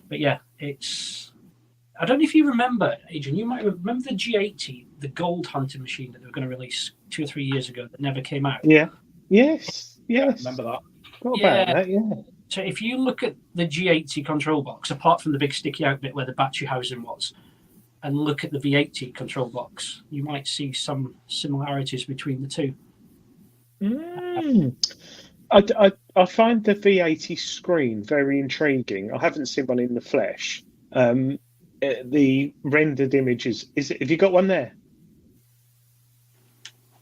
But yeah, I don't know if you remember, Adrian. You might remember the G80, the gold hunting machine that they were going to release 2 or 3 years ago that never came out. Yeah. Yes. Yeah, remember that? What about that? Yeah. So if you look at the G80 control box, apart from the big sticky out bit where the battery housing was, and look at the V80 control box, you might see some similarities between the two. I find the V80 screen very intriguing. I haven't seen one in the flesh. The rendered images, have you got one there?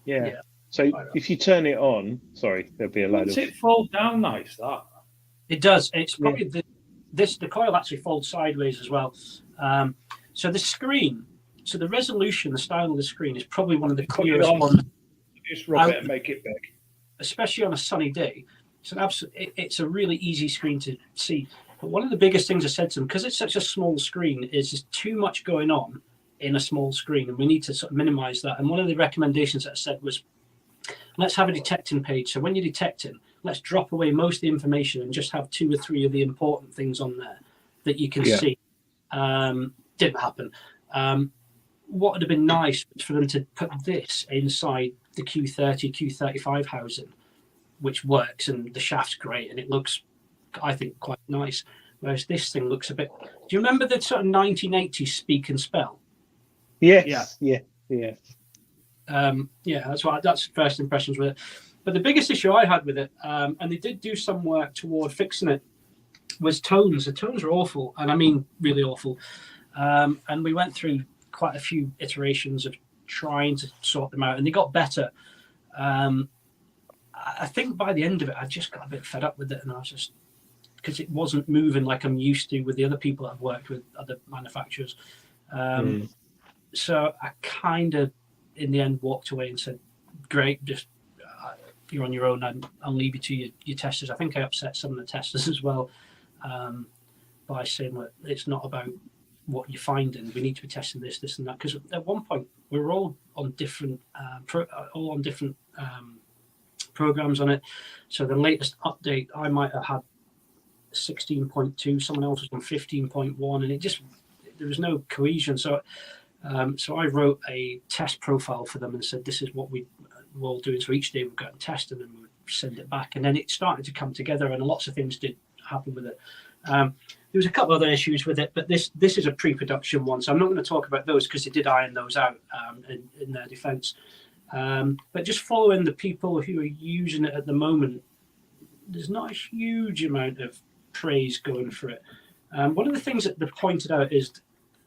Yeah. So if you turn it on, sorry, there'll be a load Does it fold down nice, that? It does. It's probably the coil actually folds sideways as well. So the screen, so the resolution, the style of the screen is probably one of the clearest ones. Just rub it and make it big. Especially on a sunny day. It's a really easy screen to see. But one of the biggest things I said to them, because it's such a small screen, is there's too much going on in a small screen, and we need to sort of minimize that. And one of the recommendations that I said was, let's have a detecting page. So when you're detecting, let's drop away most of the information and just have 2 or 3 of the important things on there that you can see. Didn't happen. What would have been nice was for them to put this inside the Q30, Q35 housing, which works, and the shaft's great, and it looks, I think, quite nice. Whereas this thing looks a bit... Do you remember the sort of 1980s Speak and Spell? Yes. Yeah. That's first impressions with it. But the biggest issue I had with it, and they did do some work toward fixing it, was tones. The tones are awful, and I mean really awful. And we went through quite a few iterations of trying to sort them out, and they got better. I think by the end of it, I just got a bit fed up with it, and I was just, because it wasn't moving like I'm used to with the other people I've worked with, other manufacturers. So I kind of, in the end, walked away and said, great, just you're on your own. I'll leave you to your testers. I think I upset some of the testers as well by saying that it's not about what you're finding. We need to be testing this, and that. Because at one point, we were all on different programs on it. So the latest update, I might have had 16.2, someone else was on 15.1, and it just, there was no cohesion. So I wrote a test profile for them and said, this is what we're all doing. So each day we've got to test and then we would send it back. And then it started to come together, and lots of things did happen with it. There was a couple other issues with it, but this is a pre-production one. So I'm not going to talk about those because they did iron those out in their defense. But just following the people who are using it at the moment, there's not a huge amount of praise going for it. One of the things that they pointed out is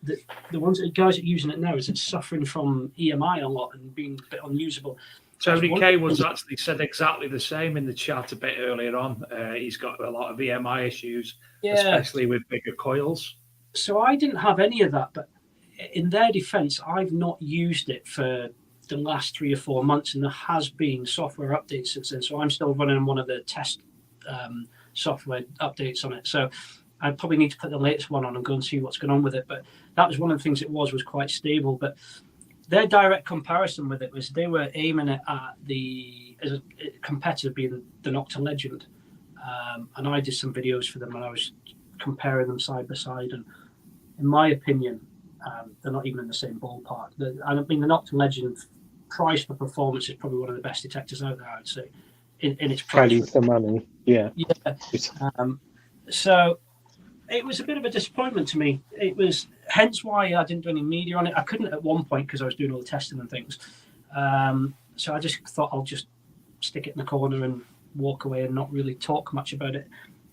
that the guys that are using it now is it's suffering from EMI a lot and being a bit unusable. Tony K was actually said exactly the same in the chat a bit earlier on. He's got a lot of EMI issues, especially with bigger coils. So I didn't have any of that, but in their defense, I've not used it for the last 3 or 4 months, and there has been software updates since then. So I'm still running one of the test software updates on it. So I probably need to put the latest one on and go and see what's going on with it. But that was one of the things it was quite stable. But their direct comparison with it was they were aiming it at as a competitor being the Nocta Legend. And I did some videos for them and I was comparing them side by side. And in my opinion, they're not even in the same ballpark. The Nocta Legend price for performance is probably one of the best detectors out there, I'd say, in its price. Value for money, yeah. So it was a bit of a disappointment to me. It was hence why I didn't do any media on it. I couldn't at one point because I was doing all the testing and things. So I just thought I'll just stick it in the corner and walk away and not really talk much about it.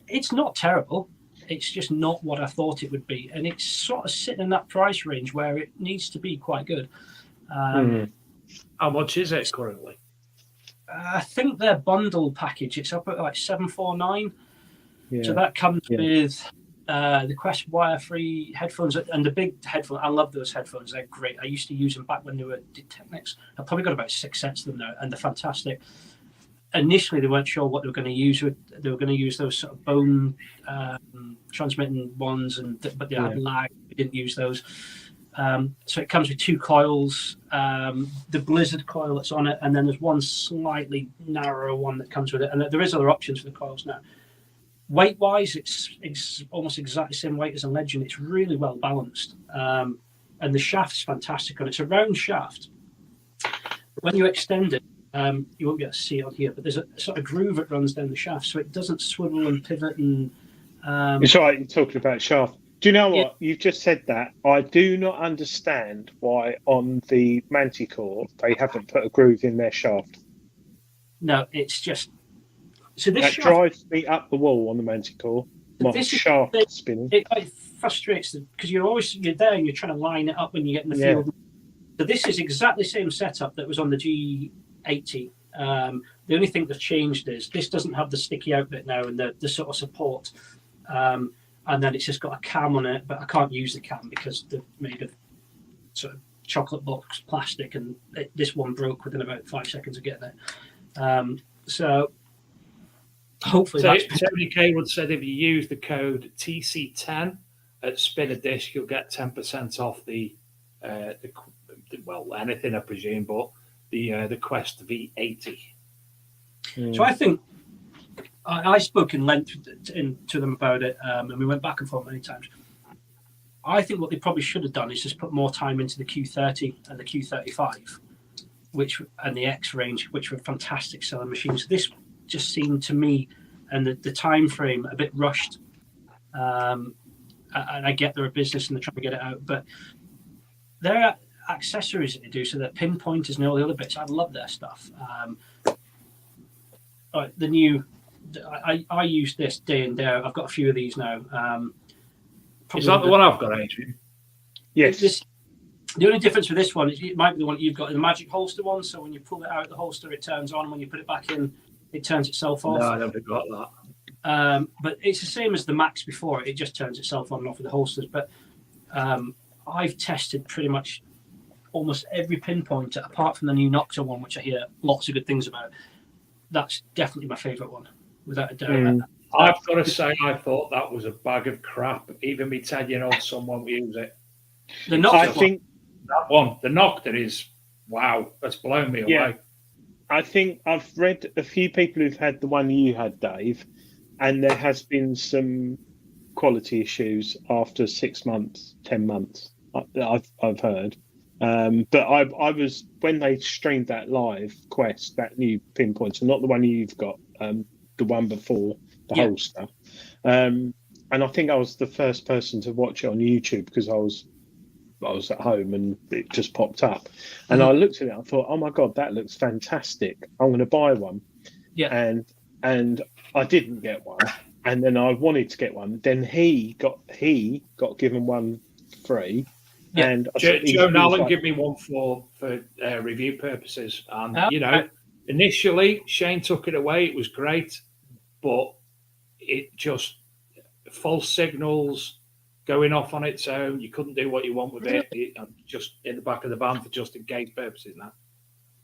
It's not terrible. It's just not what I thought it would be. And it's sort of sitting in that price range where it needs to be quite good. How much is it currently? I think their bundle package, it's up at like $749. Yeah. So that comes with the Quest wire-free headphones and the big headphones. I love those headphones. They're great. I used to use them back when they were Technics. I've probably got about 6 sets of them now, and they're fantastic. Initially, they weren't sure what they were going to use. They were going to use those sort of bone transmitting ones, but they had lag. We didn't use those. So it comes with 2 coils, the Blizzard coil that's on it, and then there's one slightly narrower one that comes with it. And there is other options for the coils now. Weight-wise, it's almost exactly the same weight as a Legend. It's really well balanced, and the shaft's fantastic on it. It's a round shaft. When you extend it, you won't be able to see it on here, but there's a sort of groove that runs down the shaft, so it doesn't swivel and pivot. And it's all right, you're talking about shaft. Do you know what? Yeah. You've just said that. I do not understand why on the Manticore they haven't put a groove in their shaft. No, it's just... So this that shaft drives me up the wall on the Manticore. My shaft spinning. It frustrates them because you're there and you're trying to line it up when you get in the field. So this is exactly the same setup that was on the G80. The only thing that's changed is this doesn't have the sticky out bit now and the sort of support. And then it's just got a cam on it, but I can't use the cam because they're made of sort of chocolate box plastic, and this one broke within about 5 seconds of getting it. So hopefully So that's Tony Kaywood said if you use the code TC10 at Spin a Disc, you'll get 10% off the well, anything I presume, but the Quest V80. So I think I spoke in length to them about it, and we went back and forth many times. I think what they probably should have done is just put more time into the Q30 and the Q35, and the X range, which were fantastic selling machines. This just seemed to me, and the time frame, a bit rushed. And I get they're a business and they're trying to get it out, but there are accessories that they do, so that pinpointers and all the other bits. I love their stuff. The new, I use this day and day out. I've got a few of these now. Is that the one I've got, Adrian? Yes. The only difference with this one is it might be the one you've got in the magic holster one. So when you pull it out of the holster, it turns on. When you put it back in, it turns itself off. No, I never got that. But it's the same as the Max before. It just turns itself on and off with the holsters. But I've tested pretty much almost every pinpointer, apart from the new Nocta one, which I hear lots of good things about. That's definitely my favourite one, without a doubt. I've got to say, I thought that was a bag of crap. Even me 10-year-old son won't use it. The Nocta the Nocta is, wow, that's blown me away. I think I've read a few people who've had the one you had, Dave, and there has been some quality issues after 6 months, 10 months. I've heard. But I was, when they streamed that live, Quest, that new pinpointer, not the one you've got, the one before the holster. And I think I was the first person to watch it on YouTube because I was at home and it just popped up. And I looked at it, I thought, oh my God, that looks fantastic. I'm going to buy one. Yeah. And I didn't get one. And then I wanted to get one. Then he got given one free. Yeah. And Joe Allen gave me one for review purposes. And, initially Shane took it away. It was great, but it just false signals going off on its own. You couldn't do what you want with it. Just in the back of the van for just in case purposes now.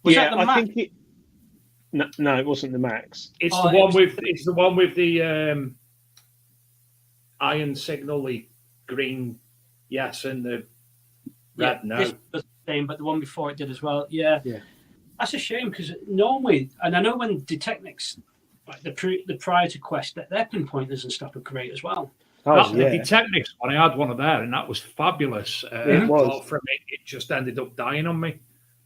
I think it. No, it wasn't the Max. It's the one with the iron signal, the green yes and the red no. This was the same, but the one before it did as well. Yeah. That's a shame because normally, and I know when Detecnics, like the prior to Quest, their pinpointers and stuff are great as well. The Detecnics one, I had one of there, and that was fabulous. It was. From it just ended up dying on me,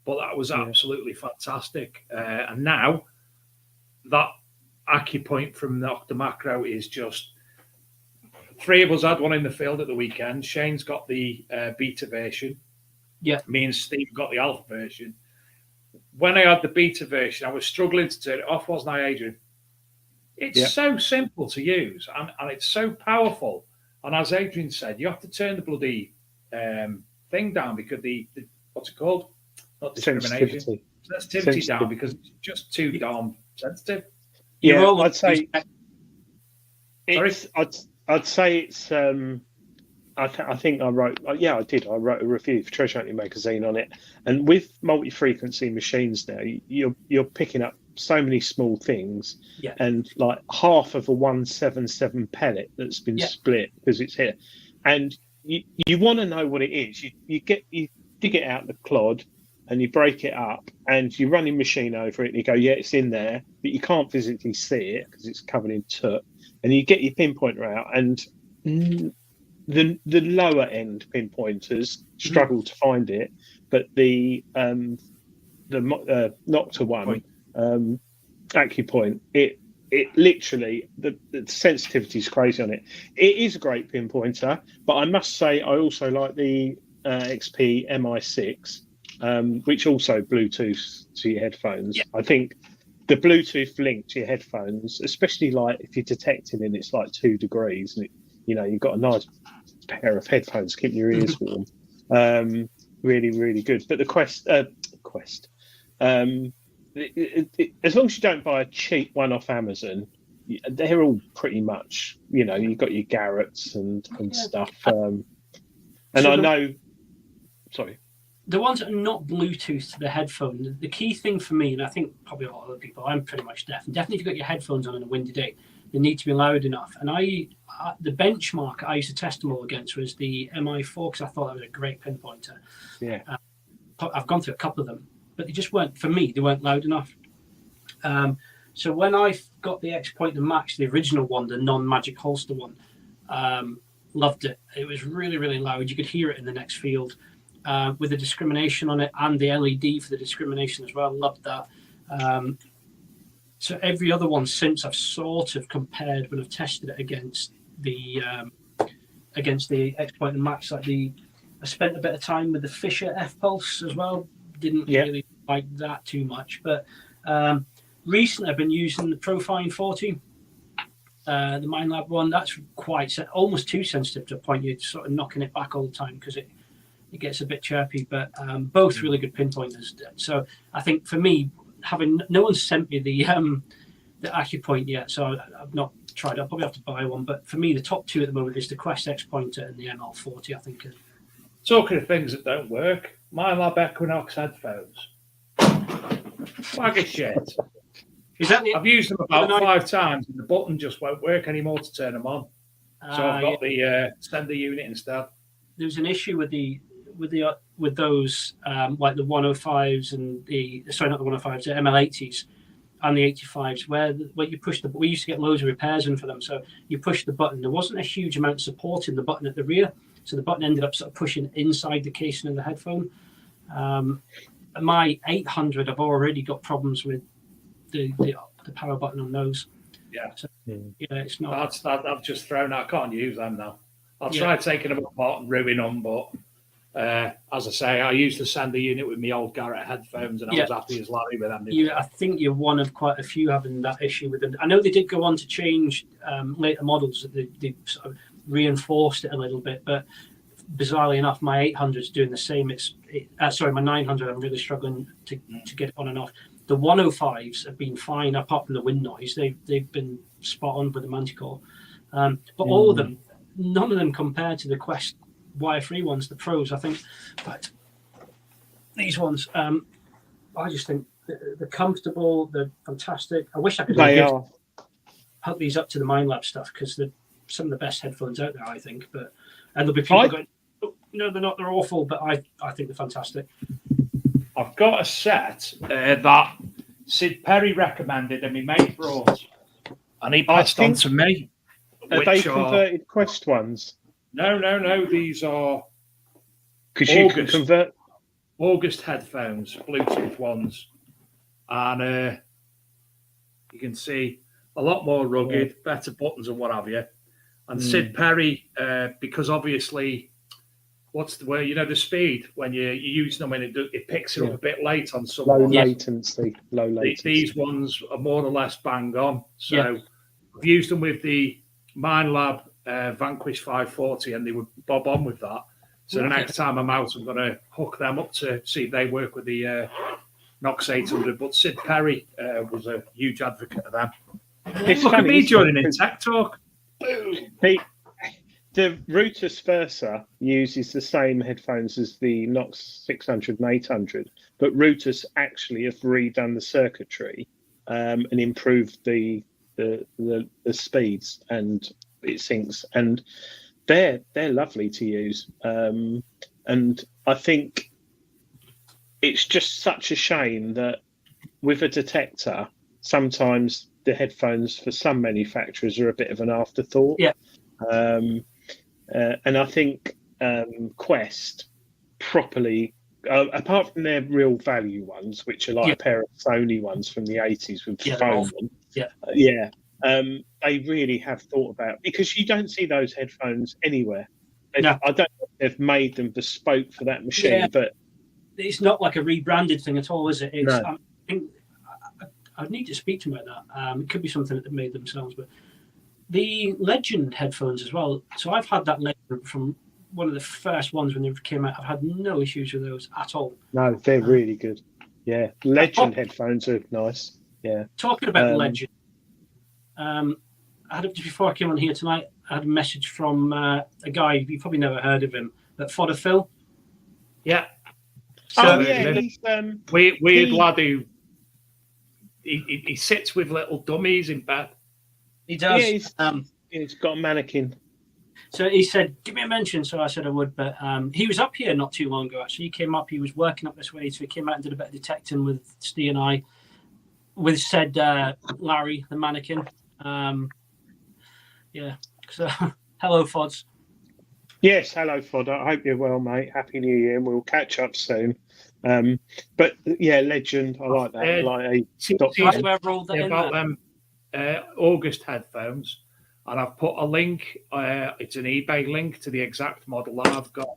but that was absolutely fantastic. And now that AccuPoint from the Nocta Macro is just. 3 of us had one in the field at the weekend. Shane's got the beta version. Yeah. Me and Steve got the alpha version. When I had the beta version, I was struggling to turn it off, wasn't I, Adrian? It's so simple to use and it's so powerful. And as Adrian said, you have to turn the bloody thing down because the what's it called? Not discrimination. Sensitivity down because it's just too darn sensitive. Yeah, I'd say I'd say it's. I think I wrote. I did. I wrote a review for Treasure Hunting magazine on it. And with multi-frequency machines now, you're picking up so many small things, and like half of a 177 pellet that's been split because it's here, and you want to know what it is. You dig it out the clod, and you break it up, and you run your machine over it, and you go, it's in there, but you can't physically see it because it's covered in soot. And you get your pinpointer out, and the lower end pinpointers struggle to find it, but the Nocta one, AccuPoint, it literally the sensitivity is crazy on it. It is a great pinpointer, but I must say I also like the XP MI6, which also Bluetooth to your headphones. I think the Bluetooth link to your headphones, especially like if you're detecting and it's like 2 degrees, and you've got a nice pair of headphones keeping your ears warm. Really, really good. But the Quest, as long as you don't buy a cheap one off Amazon, they're all pretty much, you've got your Garretts and stuff. And I know, sorry. the ones that are not Bluetooth to the headphone, the key thing for me, and I think probably a lot of other people, I'm pretty much deaf, and definitely if you've got your headphones on a windy day, they need to be loud enough. And the benchmark I used to test them all against was the MI4 because I thought that was a great pinpointer. Yeah. I've gone through a couple of them, but they just weren't, for me, they weren't loud enough. So when I got the X-Pointer Max, the original one, the non-Magic Holster one, loved it. It was really, really loud. You could hear it in the next field. With the discrimination on it and the LED for the discrimination as well. Loved that. So every other one since I've sort of compared when I've tested it against the X-Point and Max. I spent a bit of time with the Fisher F-Pulse as well. Didn't really like that too much. But recently I've been using the Profine 40, the Minelab one. That's almost too sensitive to a point you're sort of knocking it back all the time because it gets a bit chirpy, but both really good pinpointers. So I think for me, no one's sent me the AccuPoint yet, so I've not tried it. I'll probably have to buy one. But for me, the top two at the moment is the Quest X Pointer and the ML40, I think. Talking of things that don't work, Minelab Equinox headphones. Bag of shit. I've used them about 5 times and the button just won't work anymore to turn them on. So I've got the sender unit instead. There's an issue with those like the 105s and not the 105s, the ML80s and the 85s, where you push we used to get loads of repairs in for them. So you push the button. There wasn't a huge amount of support in the button at the rear, so the button ended up sort of pushing inside the casing of the headphone. My 800, I've already got problems with the power button on those. Yeah, so, it's not. I've just thrown out. I can't use them now. I'll try taking them apart and ruin them, but as I say, I used the sender unit with my old Garrett headphones, and I was happy as Larry with them. I think you're one of quite a few having that issue with them. I know they did go on to change later models; they sort of reinforced it a little bit, but bizarrely enough, my 800 is doing the same. My 900, I'm really struggling to get it on and off. The 105s have been fine apart from the wind noise. They've been spot on with the Manticore, but all of them. None of them compared to the Quest wire-free ones, the Pros, I think. But these ones, I just think they're comfortable, they're fantastic. I wish I could hook these up to the Minelab stuff because they're some of the best headphones out there, I think. And there'll be people going, oh, no, they're not, they're awful, but I think they're fantastic. I've got a set that Sid Perry recommended and my mate brought, and he passed on to me. Are they converted Quest ones? No. These are because you can convert August headphones, Bluetooth ones, and you can see a lot more rugged, better buttons and what have you. And Sid Perry, because obviously, what's the word? The speed when you use them and it picks it up a bit late on some. Low latency. These ones are more or less bang on. So I've used them with the Minelab Vanquish 540 and they would bob on with that. So the next time I'm out, I'm going to hook them up to see if they work with the Nox 800. But Sid Perry was a huge advocate of them. Look at me joining in Tech Talk. The Rutus Versa uses the same headphones as the Nox 600 and 800, but Rutus actually have redone the circuitry and improved the speeds and it syncs, and they're lovely to use. And I think it's just such a shame that with a detector, sometimes the headphones for some manufacturers are a bit of an afterthought. Yeah. And I think Quest properly, apart from their real value ones, which are like a pair of Sony ones from the 80s with foam on, they really have thought about, because you don't see those headphones anywhere. I don't know if they've made them bespoke for that machine, but it's not like a rebranded thing at all, is it? It's, no. I'd need to speak to them about that. It could be something that they made themselves, but the Legend headphones as well. So I've had that Legend from one of the first ones when they came out. I've had no issues with those at all. No, they're really good. Yeah, Legend headphones are nice. Yeah. Talking about Legend, I had just before I came on here tonight, I had a message from a guy, you probably never heard of him, but Fodder Phil. Yeah. Oh Certainly. yeah, he's Weird lad who he sits with little dummies in bed. He does. Yeah, he's got a mannequin. So he said, "Give me a mention." So I said I would, but he was up here not too long ago. Actually, he came up. He was working up this way, so he came out and did a bit of detecting with Steve and I, with said Larry, the mannequin. Yeah. So hello, Fods. Yes, hello, Fod. I hope you're well, mate. Happy New Year, and we'll catch up soon. But yeah, legend. I like that. Where I rolled that in about there. them August headphones, and I've put a link. It's an eBay link to the exact model that I've got.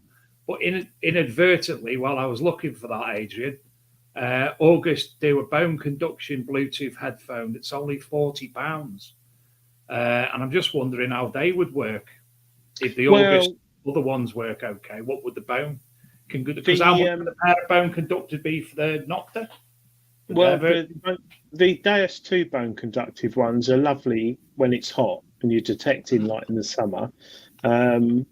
But inadvertently, while I was looking for that, Adrian, August do a bone conduction Bluetooth headphone that's only £40, and I'm just wondering how they would work. If the August other ones work okay, what would the bone? Because how much would a pair of bone conductor be for the Nocta? Well, the Deus 2 bone conductive ones are lovely when it's hot and you're detecting like in the summer. And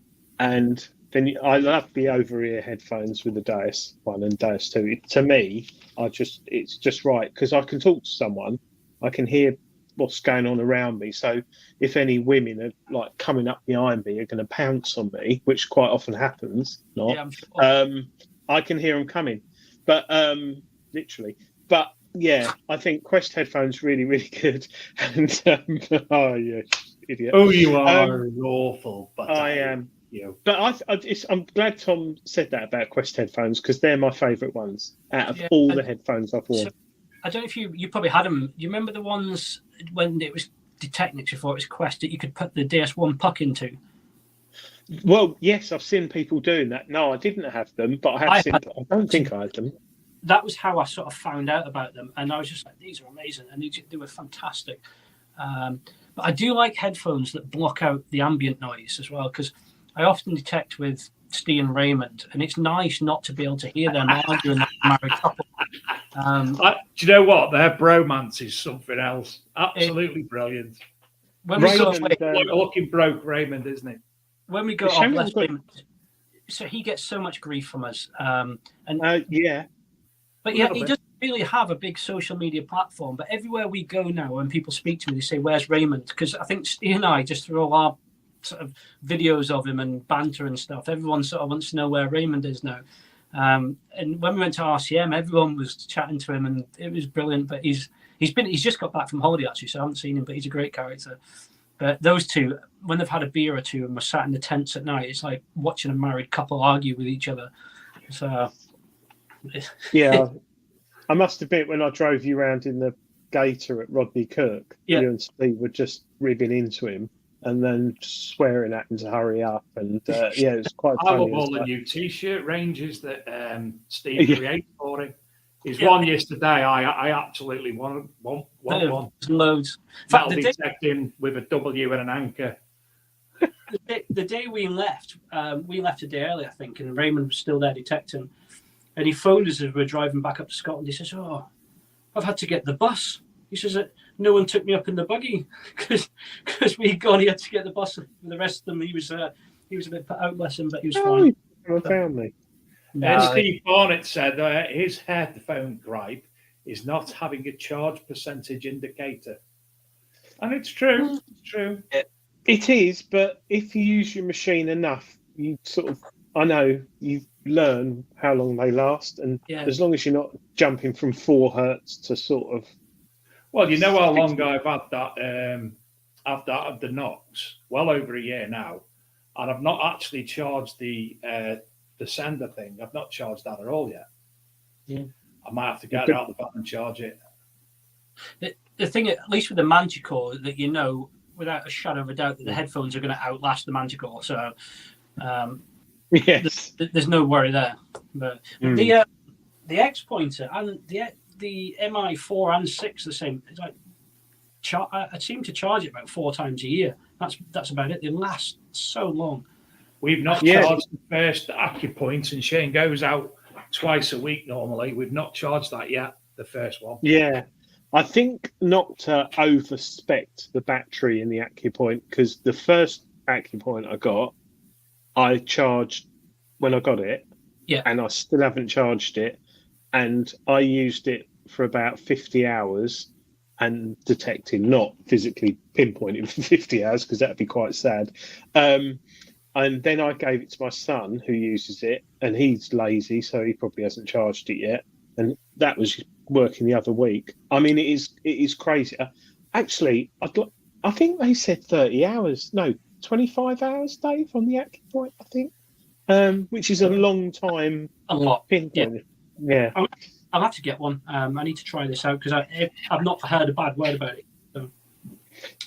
then I love the over-ear headphones with the Deus 1 and Deus 2. To me, it's just right because I can talk to someone, I can hear what's going on around me. So if any women are like coming up behind me, are going to pounce on me, which quite often happens, I can hear them coming. But literally. But yeah, I think Quest headphones really, really good. And oh yeah, idiot. Oh, you are awful. But I am. But I'm glad Tom said that about Quest headphones because they're my favourite ones out of all the headphones I've worn. So, I don't know if you probably had them. You remember the ones when it was Detecnics before it was Quest that you could put the DS1 puck into? Well, yes, I've seen people doing that. No, I didn't have them, but I don't think I had them. That was how I sort of found out about them, and I was just like, "These are amazing," and they were fantastic. But I do like headphones that block out the ambient noise as well, because I often detect with Steve and Raymond, and it's nice not to be able to hear them arguing like a married couple. Do you know what? Their bromance is something else. Absolutely brilliant. When we go away, looking broke Raymond, isn't it? When we go off, so he gets so much grief from us. But yeah, he doesn't really have a big social media platform. But everywhere we go now, when people speak to me, they say, "Where's Raymond?" Because I think Steve and I, just through all our sort of videos of him and banter and stuff, everyone sort of wants to know where Raymond is now. And when we went to RCM, everyone was chatting to him, and it was brilliant. But he's just got back from holiday actually, so I haven't seen him. But he's a great character. But those two, when they've had a beer or two and we're sat in the tents at night, it's like watching a married couple argue with each other. So yeah, I must admit when I drove you around in the Gator at Rodney Kirk, you and Steve were just ribbing into him and then swearing at him to hurry up. And it was quite funny. I love all the new T-shirt ranges that Steve created for him. He's one yesterday. I absolutely want one. Loads. In fact, detecting with a W and an anchor. The day we left a day early, I think, and Raymond was still there detecting. And he phoned us as we were driving back up to Scotland. He says, "Oh, I've had to get the bus." He says, "No one took me up in the buggy because we'd gone. He had to get the bus with the rest of them." He was a bit put out, bless him, but he was fine. Family. Steve Barnett said his headphone gripe is not having a charge percentage indicator. And it's true. It's true. It is, but if you use your machine enough, you sort of, I know, you learn how long they last. And as long as you're not jumping from 4 hertz to sort of... Well, you know how long I've had that of the Knox? Well over a year now. And I've not actually charged the sender thing. I've not charged that at all yet. Yeah. I might have to get it out the van and charge it. The thing, at least with the Manticore, that you know without a shadow of a doubt that the headphones are going to outlast the Manticore. So there's no worry there. But the X pointer and the MI4 and 6 the same. It's like I seem to charge it about 4 times a year. That's about it. They last so long. We've not charged the first AccuPoint, and Shane goes out twice a week normally. We've not charged that yet, the first one. Yeah. I think not to overspec the battery in the AccuPoint, because the first AccuPoint I got, I charged when I got it Yeah. and I still haven't charged it. And I used it for about 50 hours and detecting, not physically pinpointing for 50 hours, because that'd be quite sad. And then I gave it to my son, who uses it, and he's lazy, so he probably hasn't charged it yet. And that was working the other week. I mean, it is crazy. Actually, I think they said 30 hours. No, 25 hours, Dave, on the AccuPoint, I think, which is a long time. A lot. Pinpoint. Yeah. I'll have to get one. I need to try this out because I've not heard a bad word about it. So.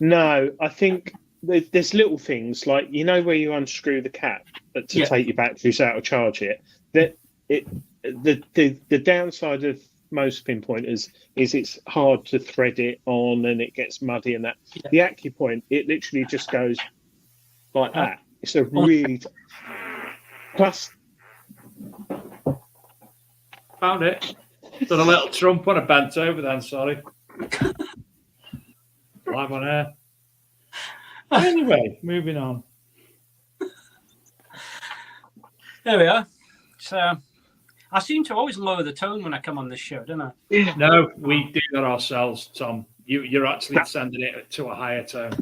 No, I think there's little things like, you know, where you unscrew the cap to take your batteries out or charge it. The downside of most pinpointers is it's hard to thread it on and it gets muddy and that. Yeah. The AccuPoint, it literally just goes like that. It's a really plus. Found it. Done a little Trump when I bent over then, sorry. Live on air. Anyway, moving on. There we are. So I seem to always lower the tone when I come on this show, don't I? No, we do that ourselves, Tom. You're actually sending it to a higher tone.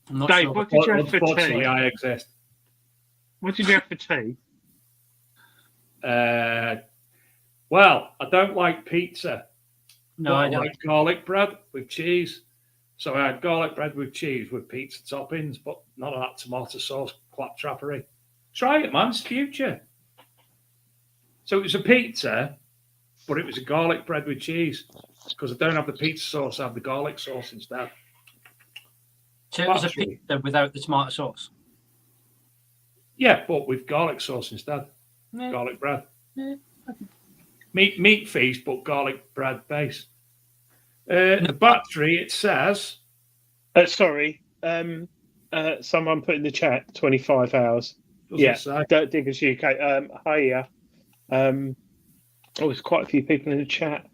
I'm not Dave, sure. what did you have for Unfortunately, tea? I exist. What did you have for tea? Well, I don't like pizza. No, I don't. like garlic bread with cheese. So I had garlic bread with cheese with pizza toppings, but none of that tomato sauce claptrappery. Try it, man. It's future. So it was a pizza, but it was a garlic bread with cheese because I don't have the pizza sauce. I have the garlic sauce instead. So it was a pizza without the tomato sauce? Yeah, but with garlic sauce instead. Yeah. Garlic bread. Yeah. Meat feast, but garlic bread base. The battery, it says. Sorry. Someone put in the chat 25 hours. Dirt Diggers UK. Hiya. There's quite a few people in the chat.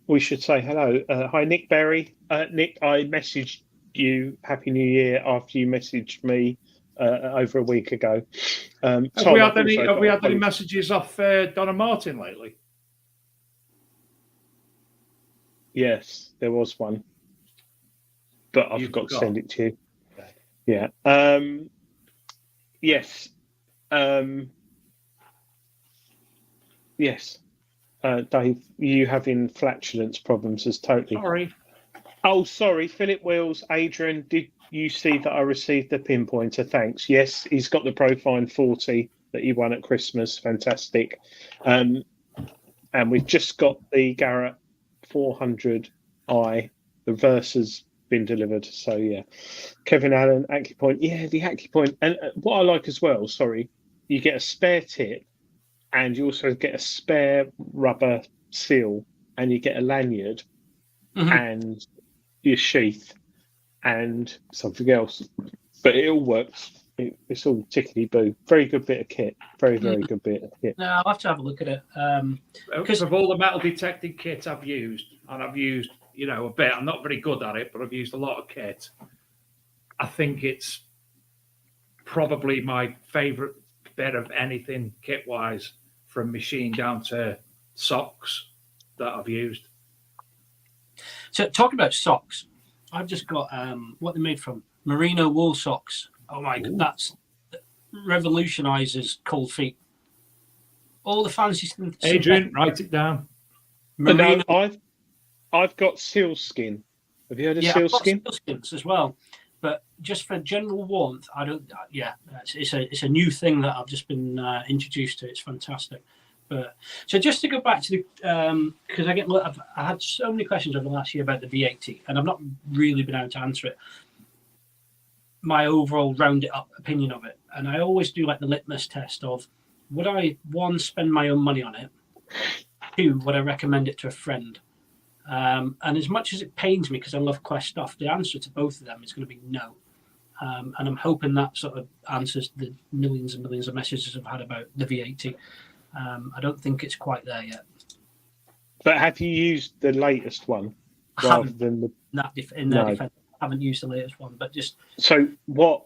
We should say hello. Hi, Nick Berry. Nick, I messaged you Happy New Year after you messaged me over a week ago. Have we had any messages off Donna Martin lately? Yes, there was one, but I forgot to send it to you. Okay. Yeah. Yes. Yes. Dave, you having flatulence problems is totally. Sorry. Oh, sorry. Philip Wills, Adrian, did you see that I received the pinpointer? Thanks. Yes, he's got the Profine 40 that he won at Christmas. Fantastic. And we've just got the Garrett 400i. The Verse has been delivered. So, yeah. Kevin Allen, AccuPoint. Yeah, the AccuPoint. And what I like as well, sorry, you get a spare tip and you also get a spare rubber seal and you get a lanyard and your sheath and something else. But it all works. It's all tickety-boo. Very good bit of kit. Very, very good bit of kit. No, I'll have to have a look at it. Because of all the metal detecting kit I've used, and I've used, a bit. I'm not very good at it, but I've used a lot of kit. I think it's probably my favourite bit of anything kit-wise, from machine down to socks that I've used. So talking about socks, I've just got what they made from merino wool socks. Oh my God, that revolutionizes cold feet. All the fancy Adrian, write it down. Merino. No, I've got sealskin. Have you heard of sealskin? Sealskins as well, but just for general warmth, I don't. Yeah, it's a new thing that I've just been introduced to. It's fantastic. But so just to go back to the because I had so many questions over the last year about the V80, and I've not really been able to answer it. My overall rounded up opinion of it, and I always do like the litmus test of would I spend my own money on it, 2 would I recommend it to a friend, and as much as it pains me because I love Quest stuff, the answer to both of them is going to be no, and I'm hoping that sort of answers the millions and millions of messages I've had about the V80. I don't think it's quite there yet. But have you used the latest one rather than the? In their defense, I haven't used the latest one, but just. So what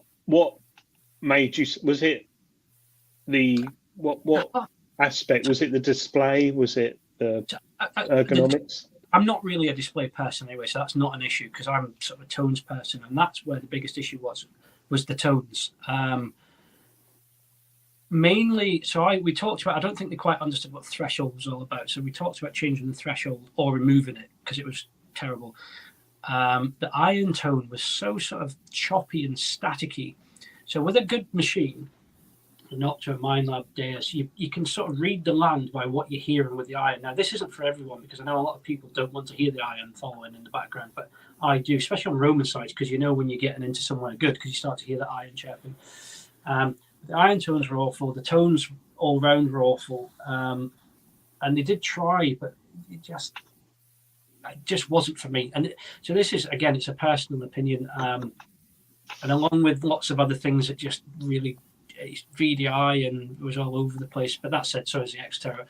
made you? Was it the what? aspect? Was it the display? Was it the ergonomics? I'm not really a display person anyway, so that's not an issue because I'm sort of a tones person, and that's where the biggest issue was the tones. Mainly, we talked about. I don't think they quite understood what threshold was all about. So we talked about changing the threshold or removing it because it was terrible. The iron tone was so sort of choppy and staticky. So with a good machine, an Opto Minelab Deus, you can sort of read the land by what you're hearing with the iron. Now, this isn't for everyone because I know a lot of people don't want to hear the iron following in the background, but I do, especially on Roman sites, because you know when you're getting into somewhere good because you start to hear the iron chirping. The iron tones were awful. The tones all round were awful. And they did try, but it just wasn't for me. And so this is, again, it's a personal opinion. And along with lots of other things that just really, it's VDI and was all over the place. But that said, so is the Xterra.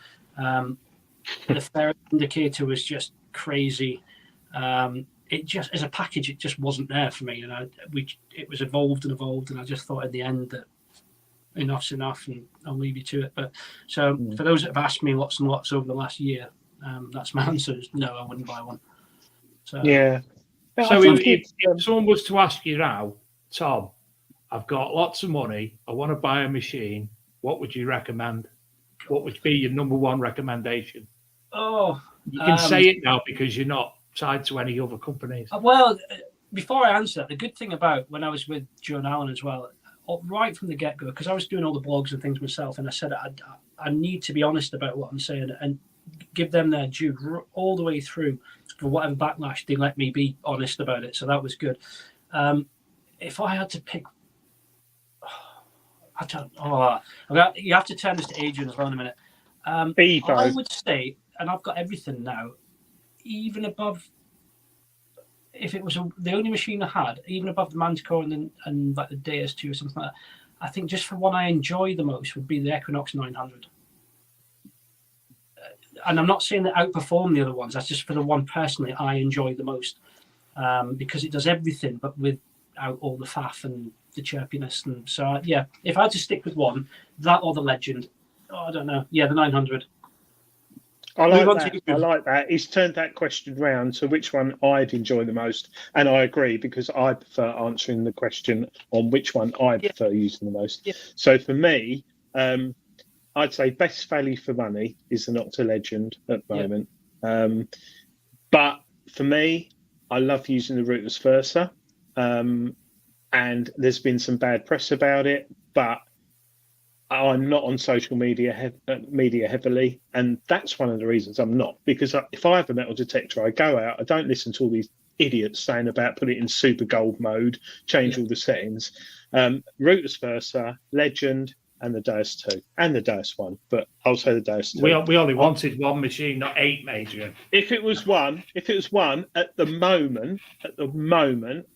The ferrite indicator was just crazy. It just, as a package, it just wasn't there for me. And it was evolved, and I just thought in the end that enough's enough, and I'll leave you to it. But so for those that have asked me lots and lots over the last year, that's my answer is no, I wouldn't buy one. So yeah. So if someone was to ask you now, Tom, I've got lots of money, I want to buy a machine, what would you recommend? What would be your number one recommendation? Oh, you can say it now because you're not tied to any other companies. Well, before I answer that, the good thing about when I was with Joe and Alan as well, right from the get-go, because I was doing all the blogs and things myself, and I said I need to be honest about what I'm saying and give them their due all the way through. For whatever backlash, they let me be honest about it, so that was good. If I had to pick, you have to turn this to Adrian as well in a minute. I would say, and I've got everything now, even above. If it was the only machine I had, even above the Manticore and like the DS2 or something like that, I think just for one I enjoy the most would be the Equinox 900. And I'm not saying that outperform the other ones. That's just for the one personally I enjoy the most because it does everything, but without all the faff and the chirpiness. And so, yeah, if I had to stick with one, that or the Legend, I don't know. Yeah, the 900. I like that. He's turned that question round to which one I'd enjoy the most. And I agree because I prefer answering the question on which one I prefer using the most. Yeah. So for me, I'd say best value for money is the Nocta Legend at the moment. But for me, I love using the Rootless Versa. And there's been some bad press about it, but I'm not on social media heavily, and that's one of the reasons I'm not. Because if I have a metal detector, I go out, I don't listen to all these idiots saying about put it in super gold mode, change all the settings. Rootless Versa, Legend, and the Deus 2, and the Deus 1, but I'll say the Deus 2. We only wanted one machine, not 8, Major. If it was one, at the moment,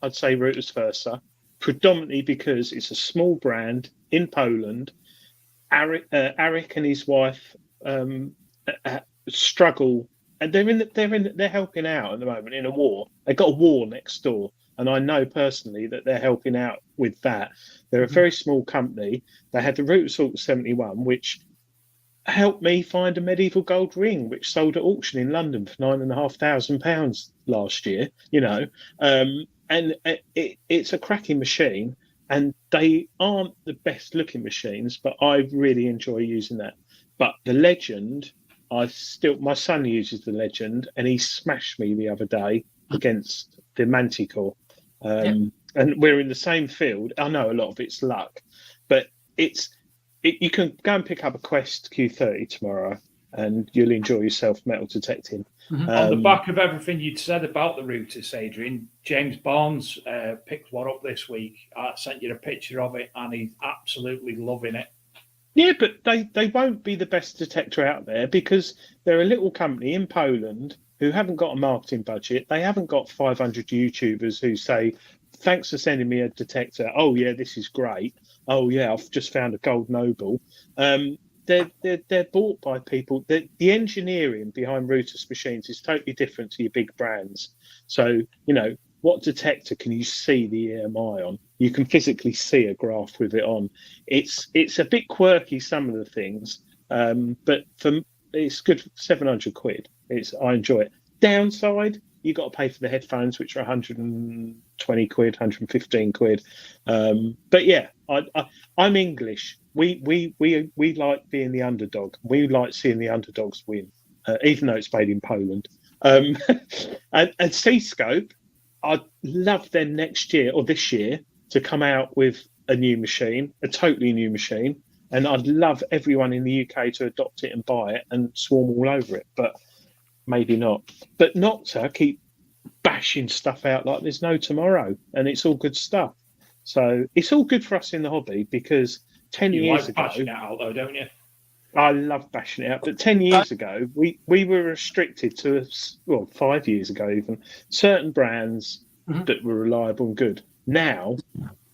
I'd say Rootless Versa, predominantly because it's a small brand in Poland. Arik and his wife struggle, and they're helping out at the moment in a war. They've got a war next door, and I know personally that they're helping out with that. They're a very small company. They had the Root Assault 71, which helped me find a medieval gold ring, which sold at auction in London for £9,500 last year. And it's a cracking machine. And they aren't the best looking machines, but I really enjoy using that. But the Legend, my son uses the Legend, and he smashed me the other day against the Manticore. And we're in the same field. I know a lot of it's luck, but you can go and pick up a Quest Q30 tomorrow, and you'll enjoy yourself metal detecting. On the back of everything you'd said about the Rootis, Adrian, James Barnes picked one up this week. I sent you a picture of it, and he's absolutely loving it. Yeah, but they won't be the best detector out there because they're a little company in Poland who haven't got a marketing budget. They haven't got 500 YouTubers who say, thanks for sending me a detector. Oh, yeah, this is great. Oh, yeah, I've just found a gold noble. They're bought by people. The engineering behind Rootis machines is totally different to your big brands. So, what detector can you see the EMI on? You can physically see a graph with it on. It's a bit quirky, some of the things, But it's good, 700 quid. I enjoy it. Downside, you got to pay for the headphones, which are 120 quid, 115 quid. But yeah, I'm English. We like being the underdog. We like seeing the underdogs win, even though it's made in Poland. And C-Scope, I'd love them next year or this year to come out with a new machine, a totally new machine. And I'd love everyone in the UK to adopt it and buy it and swarm all over it, but maybe not. But not to keep bashing stuff out like there's no tomorrow, and it's all good stuff. So it's all good for us in the hobby because 10 years ago, bashing it out though, don't you? I love bashing it out. But 10 years ago, we were restricted to, 5 years ago even, certain brands that were reliable and good. Now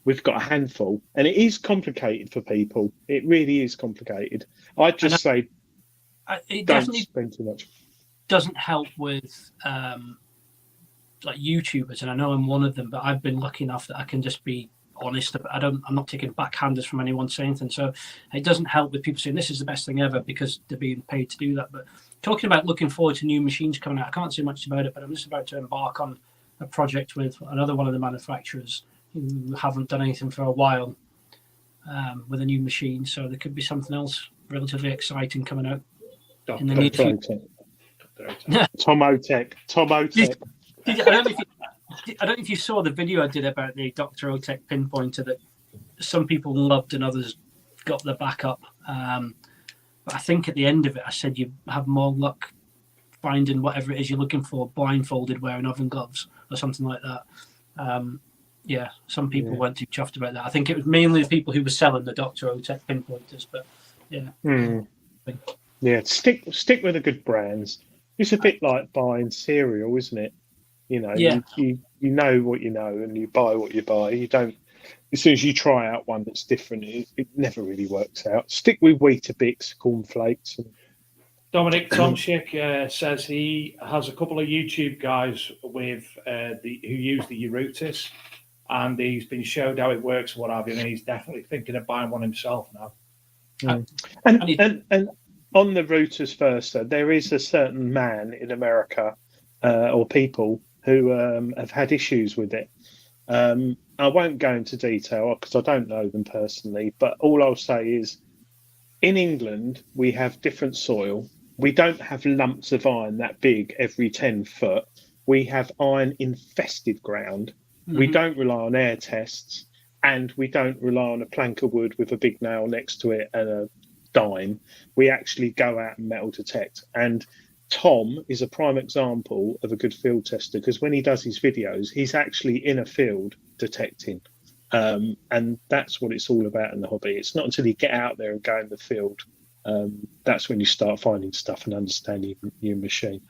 we've got a handful, and it is complicated for people. It really is complicated. I'd just say it don't definitely spend too much. doesn't help with like YouTubers, and I know I'm one of them, but I've been lucky enough that I can just be honest. I'm not taking backhanders from anyone saying anything, so it doesn't help with people saying this is the best thing ever because they're being paid to do that. But talking about looking forward to new machines coming out, I can't say much about it, but I'm just about to embark on a project with another one of the manufacturers who haven't done anything for a while with a new machine, so there could be something else relatively exciting coming out in the near future. Tom Otech. I don't know if you saw the video I did about the Dr. Otech pinpointer that some people loved and others got the backup. But I think at the end of it, I said you have more luck finding whatever it is you're looking for blindfolded wearing oven gloves or something like that. Yeah, some people weren't too chuffed about that. I think it was mainly the people who were selling the Dr. Otech pinpointers, but yeah. Yeah, stick with the good brands. It's a bit like buying cereal, isn't it? You know, you know what you know, and you buy what you buy. You don't. As soon as you try out one that's different, it never really works out. Stick with Weetabix, cornflakes. Dominic Tomczyk says he has a couple of YouTube guys with who use the Eurutis, and he's been showed how it works and what have you, and he's definitely thinking of buying one himself now. And on the routers first, there is a certain man in America or people who have had issues with it. I won't go into detail because I don't know them personally, but all I'll say is in England, we have different soil. We don't have lumps of iron that big every 10 foot. We have iron infested ground. We don't rely on air tests, and we don't rely on a plank of wood with a big nail next to it and a dime. We actually go out and metal detect. And Tom is a prime example of a good field tester because when he does his videos, he's actually in a field detecting. And that's what it's all about in the hobby. It's not until you get out there and go in the field that's when you start finding stuff and understanding your machine.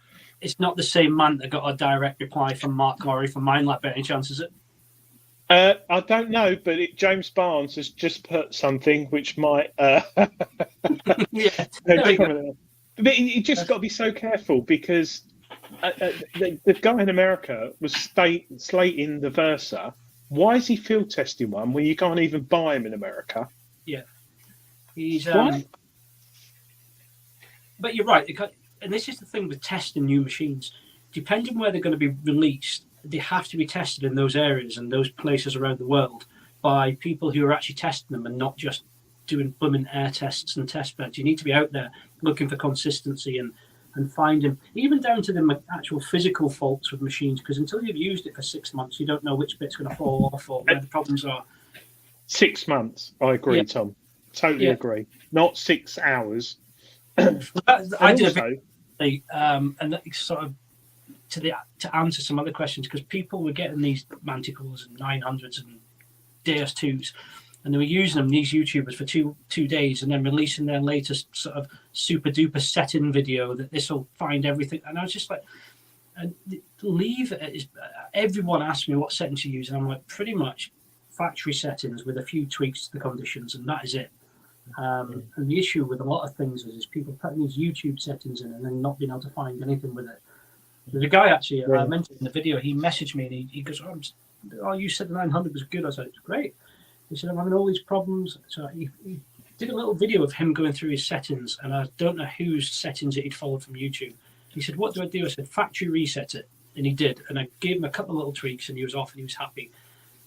It's not the same man that got a direct reply from Mark Murray from MineLab by any chance, is it? I don't know, but James Barnes has just put something which might. But you just got to be so careful because the guy in America was slating the Versa. Why is he field testing one when you can't even buy them in America? Yeah, he's. But you're right, and this is the thing with testing new machines. Depending on where they're going to be released, they have to be tested in those areas and those places around the world by people who are actually testing them and not just doing blooming air tests and test beds. You need to be out there looking for consistency and finding, even down to the actual physical faults with machines, because until you've used it for 6 months, you don't know which bit's going to fall off or where the problems are. 6 months, I agree, Tom. Totally agree. Not 6 hours. I did a video, and that sort of to answer some other questions, because people were getting these Manticores and 900s and DS2s, and they were using them, these YouTubers, for two days, and then releasing their latest sort of super duper setting video that this will find everything. And I was just like, leave it. Everyone asked me what settings to use, and I'm like, pretty much factory settings with a few tweaks to the conditions, and that is it. And the issue with a lot of things is people putting these YouTube settings in and then not being able to find anything with it. There's a guy actually, I mentioned in the video, he messaged me and he goes, oh, you said the 900 was good. I said, it's great. He said, I'm having all these problems. So he did a little video of him going through his settings, and I don't know whose settings he'd followed from YouTube. He said, "What do I do?" I said, "Factory reset it," and he did. And I gave him a couple of little tweaks, and he was off, and he was happy.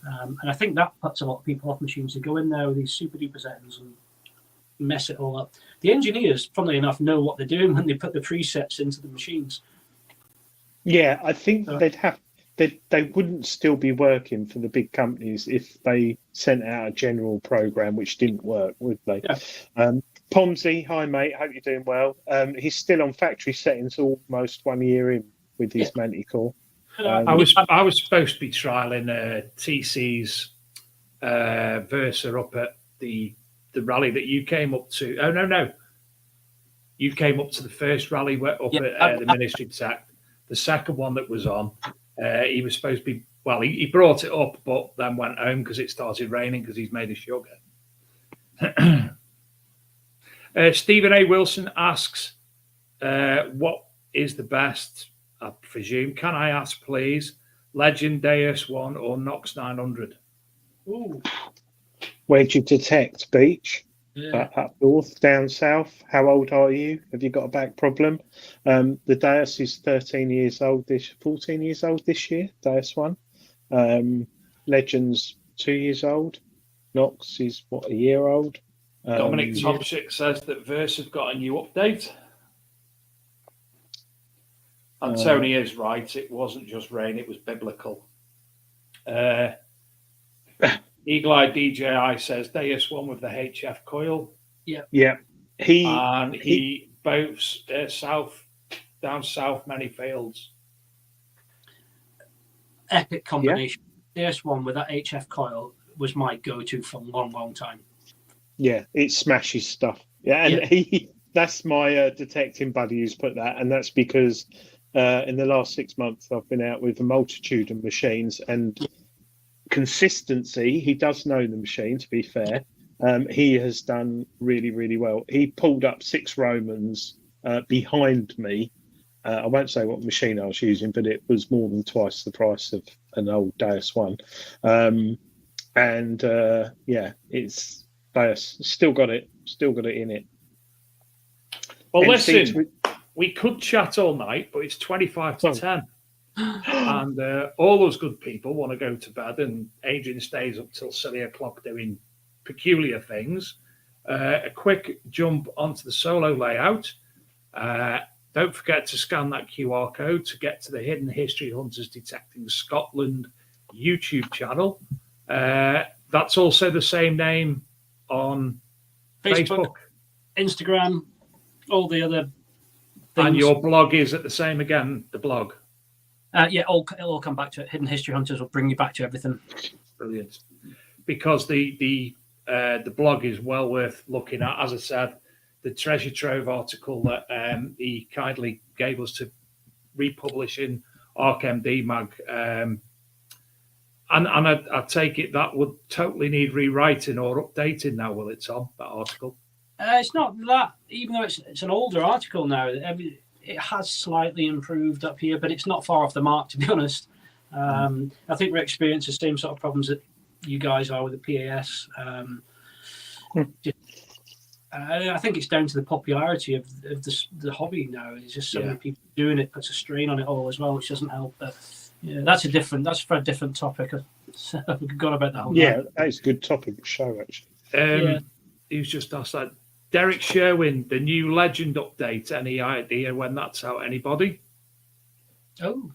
And I think that puts a lot of people off machines who go in there with these super duper settings and mess it all up. The engineers, funnily enough, know what they're doing when they put the presets into the machines. Yeah, I think they wouldn't still be working for the big companies if they sent out a general program which didn't work, would they? Yeah. Pomsey, hi mate, hope you're doing well. He's still on factory settings almost 1 year in with his Manticore. I was supposed to be trialing TC's Versa up at the rally that you came up to. Oh no, you came up to the first rally up at the Ministry of Tech. The second one that was on, he was supposed to be. Well, he brought it up, but then went home because it started raining because he's made of sugar. Stephen A. Wilson asks, "What is the best? I presume. Can I ask, please? Legend Deus 1 or Knox 900? Ooh. Where'd you detect, Beach? Yeah. Up north, down south? How old are you? Have you got a back problem? The Deus is 14 years old this year, Deus 1. Legend's 2 years old. Knox is, a year old? Dominic Tomczyk says that Verse have got a new update. And Tony is right. It wasn't just rain, it was biblical. Eagle Eye DJI says Deus 1 with the HF coil. Yeah. He boats down south many fields. Epic combination. Deus 1 with that HF coil was my go-to for a long, long time. Yeah, it smashes stuff. Yeah, and that's my detecting buddy who's put that, and that's because in the last 6 months I've been out with a multitude of machines, and consistency, he does know the machine, to be fair. He has done really, really well. He pulled up 6 Romans behind me. I won't say what machine I was using, but it was more than twice the price of an old Deus 1. It's Deus. Still got it in it. Well, listen, we could chat all night, but it's 25 to 10. And all those good people want to go to bed, and Adrian stays up till silly o'clock doing peculiar things. A quick jump onto the solo layout. Don't forget to scan that QR code to get to the Hidden History Hunters Detecting Scotland YouTube channel. That's also the same name on Facebook, Instagram, all the other things. And your blog is at the same again, the blog. It'll all come back to it. Hidden History Hunters will bring you back to everything. Brilliant. Because the blog is well worth looking at. As I said, the treasure trove article that he kindly gave us to republish in ArcMD Mag. And I take it that would totally need rewriting or updating now, will it, Tom, that article? It's not that, even though it's an older article now. It has slightly improved up here, but it's not far off the mark, to be honest. I think we're experiencing the same sort of problems that you guys are with the PAS. I think it's down to the popularity of the hobby now. There's just so many people doing it, puts a strain on it all as well, which doesn't help. But that's for a different topic. So we could go on about that whole night. That's a good topic to show, actually. He was just asked that. Derek Sherwin, the new Legend update. Any idea when that's out? Anybody? Oh,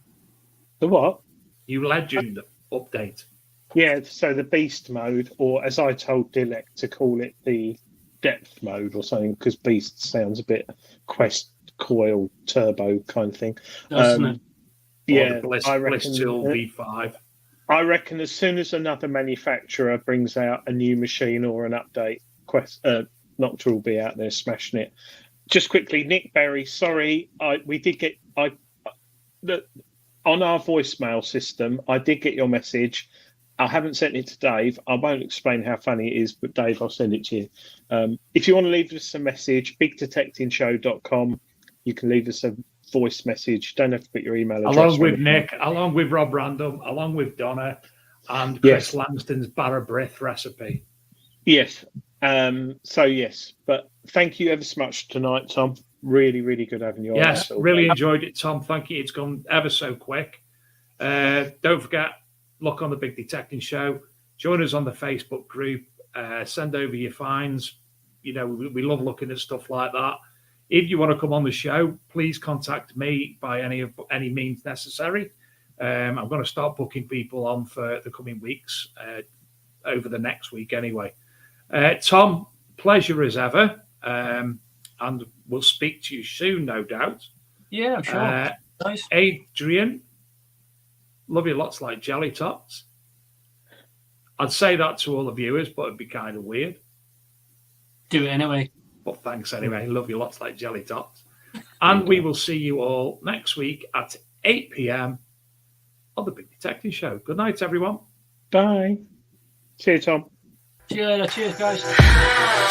the what? New Legend update. Yeah, so the Beast mode, or as I told Dilek to call it, the Depth mode or something, because Beast sounds a bit Quest Coil Turbo kind of thing. Doesn't it? I reckon V5. I reckon as soon as another manufacturer brings out a new machine or an update, Noctua will be out there smashing it. Just quickly, Nick Berry, sorry, we did get on our voicemail system. I did get your message. I haven't sent it to Dave. I won't explain how funny it is, but Dave, I'll send it to you. If you want to leave us a message, bigdetectingshow.com. You can leave us a voice message. Don't have to put your email address. Along with Nick, along with Rob Random, along with Donna, and Chris Langston's Barra Brith recipe. Yes. So yes, but thank you ever so much tonight, Tom. Really, really good having you on. Yes, really enjoyed it, Tom. Thank you. It's gone ever so quick. Don't forget, look on the Big Detecting Show. Join us on the Facebook group. Send over your finds. You know, we love looking at stuff like that. If you want to come on the show, please contact me by any means necessary. I'm going to start booking people on for the coming weeks, over the next week anyway. Tom, pleasure as ever. And we'll speak to you soon, no doubt. Yeah, I'm sure. Nice. Adrian, love you lots like jelly tots. I'd say that to all the viewers, but it'd be kind of weird. Do it anyway. But thanks anyway. Love you lots like jelly tots. And we will see you all next week at 8 p.m. on the Big Detecting Show. Good night, everyone. Bye. See you, Tom. Cheers, guys.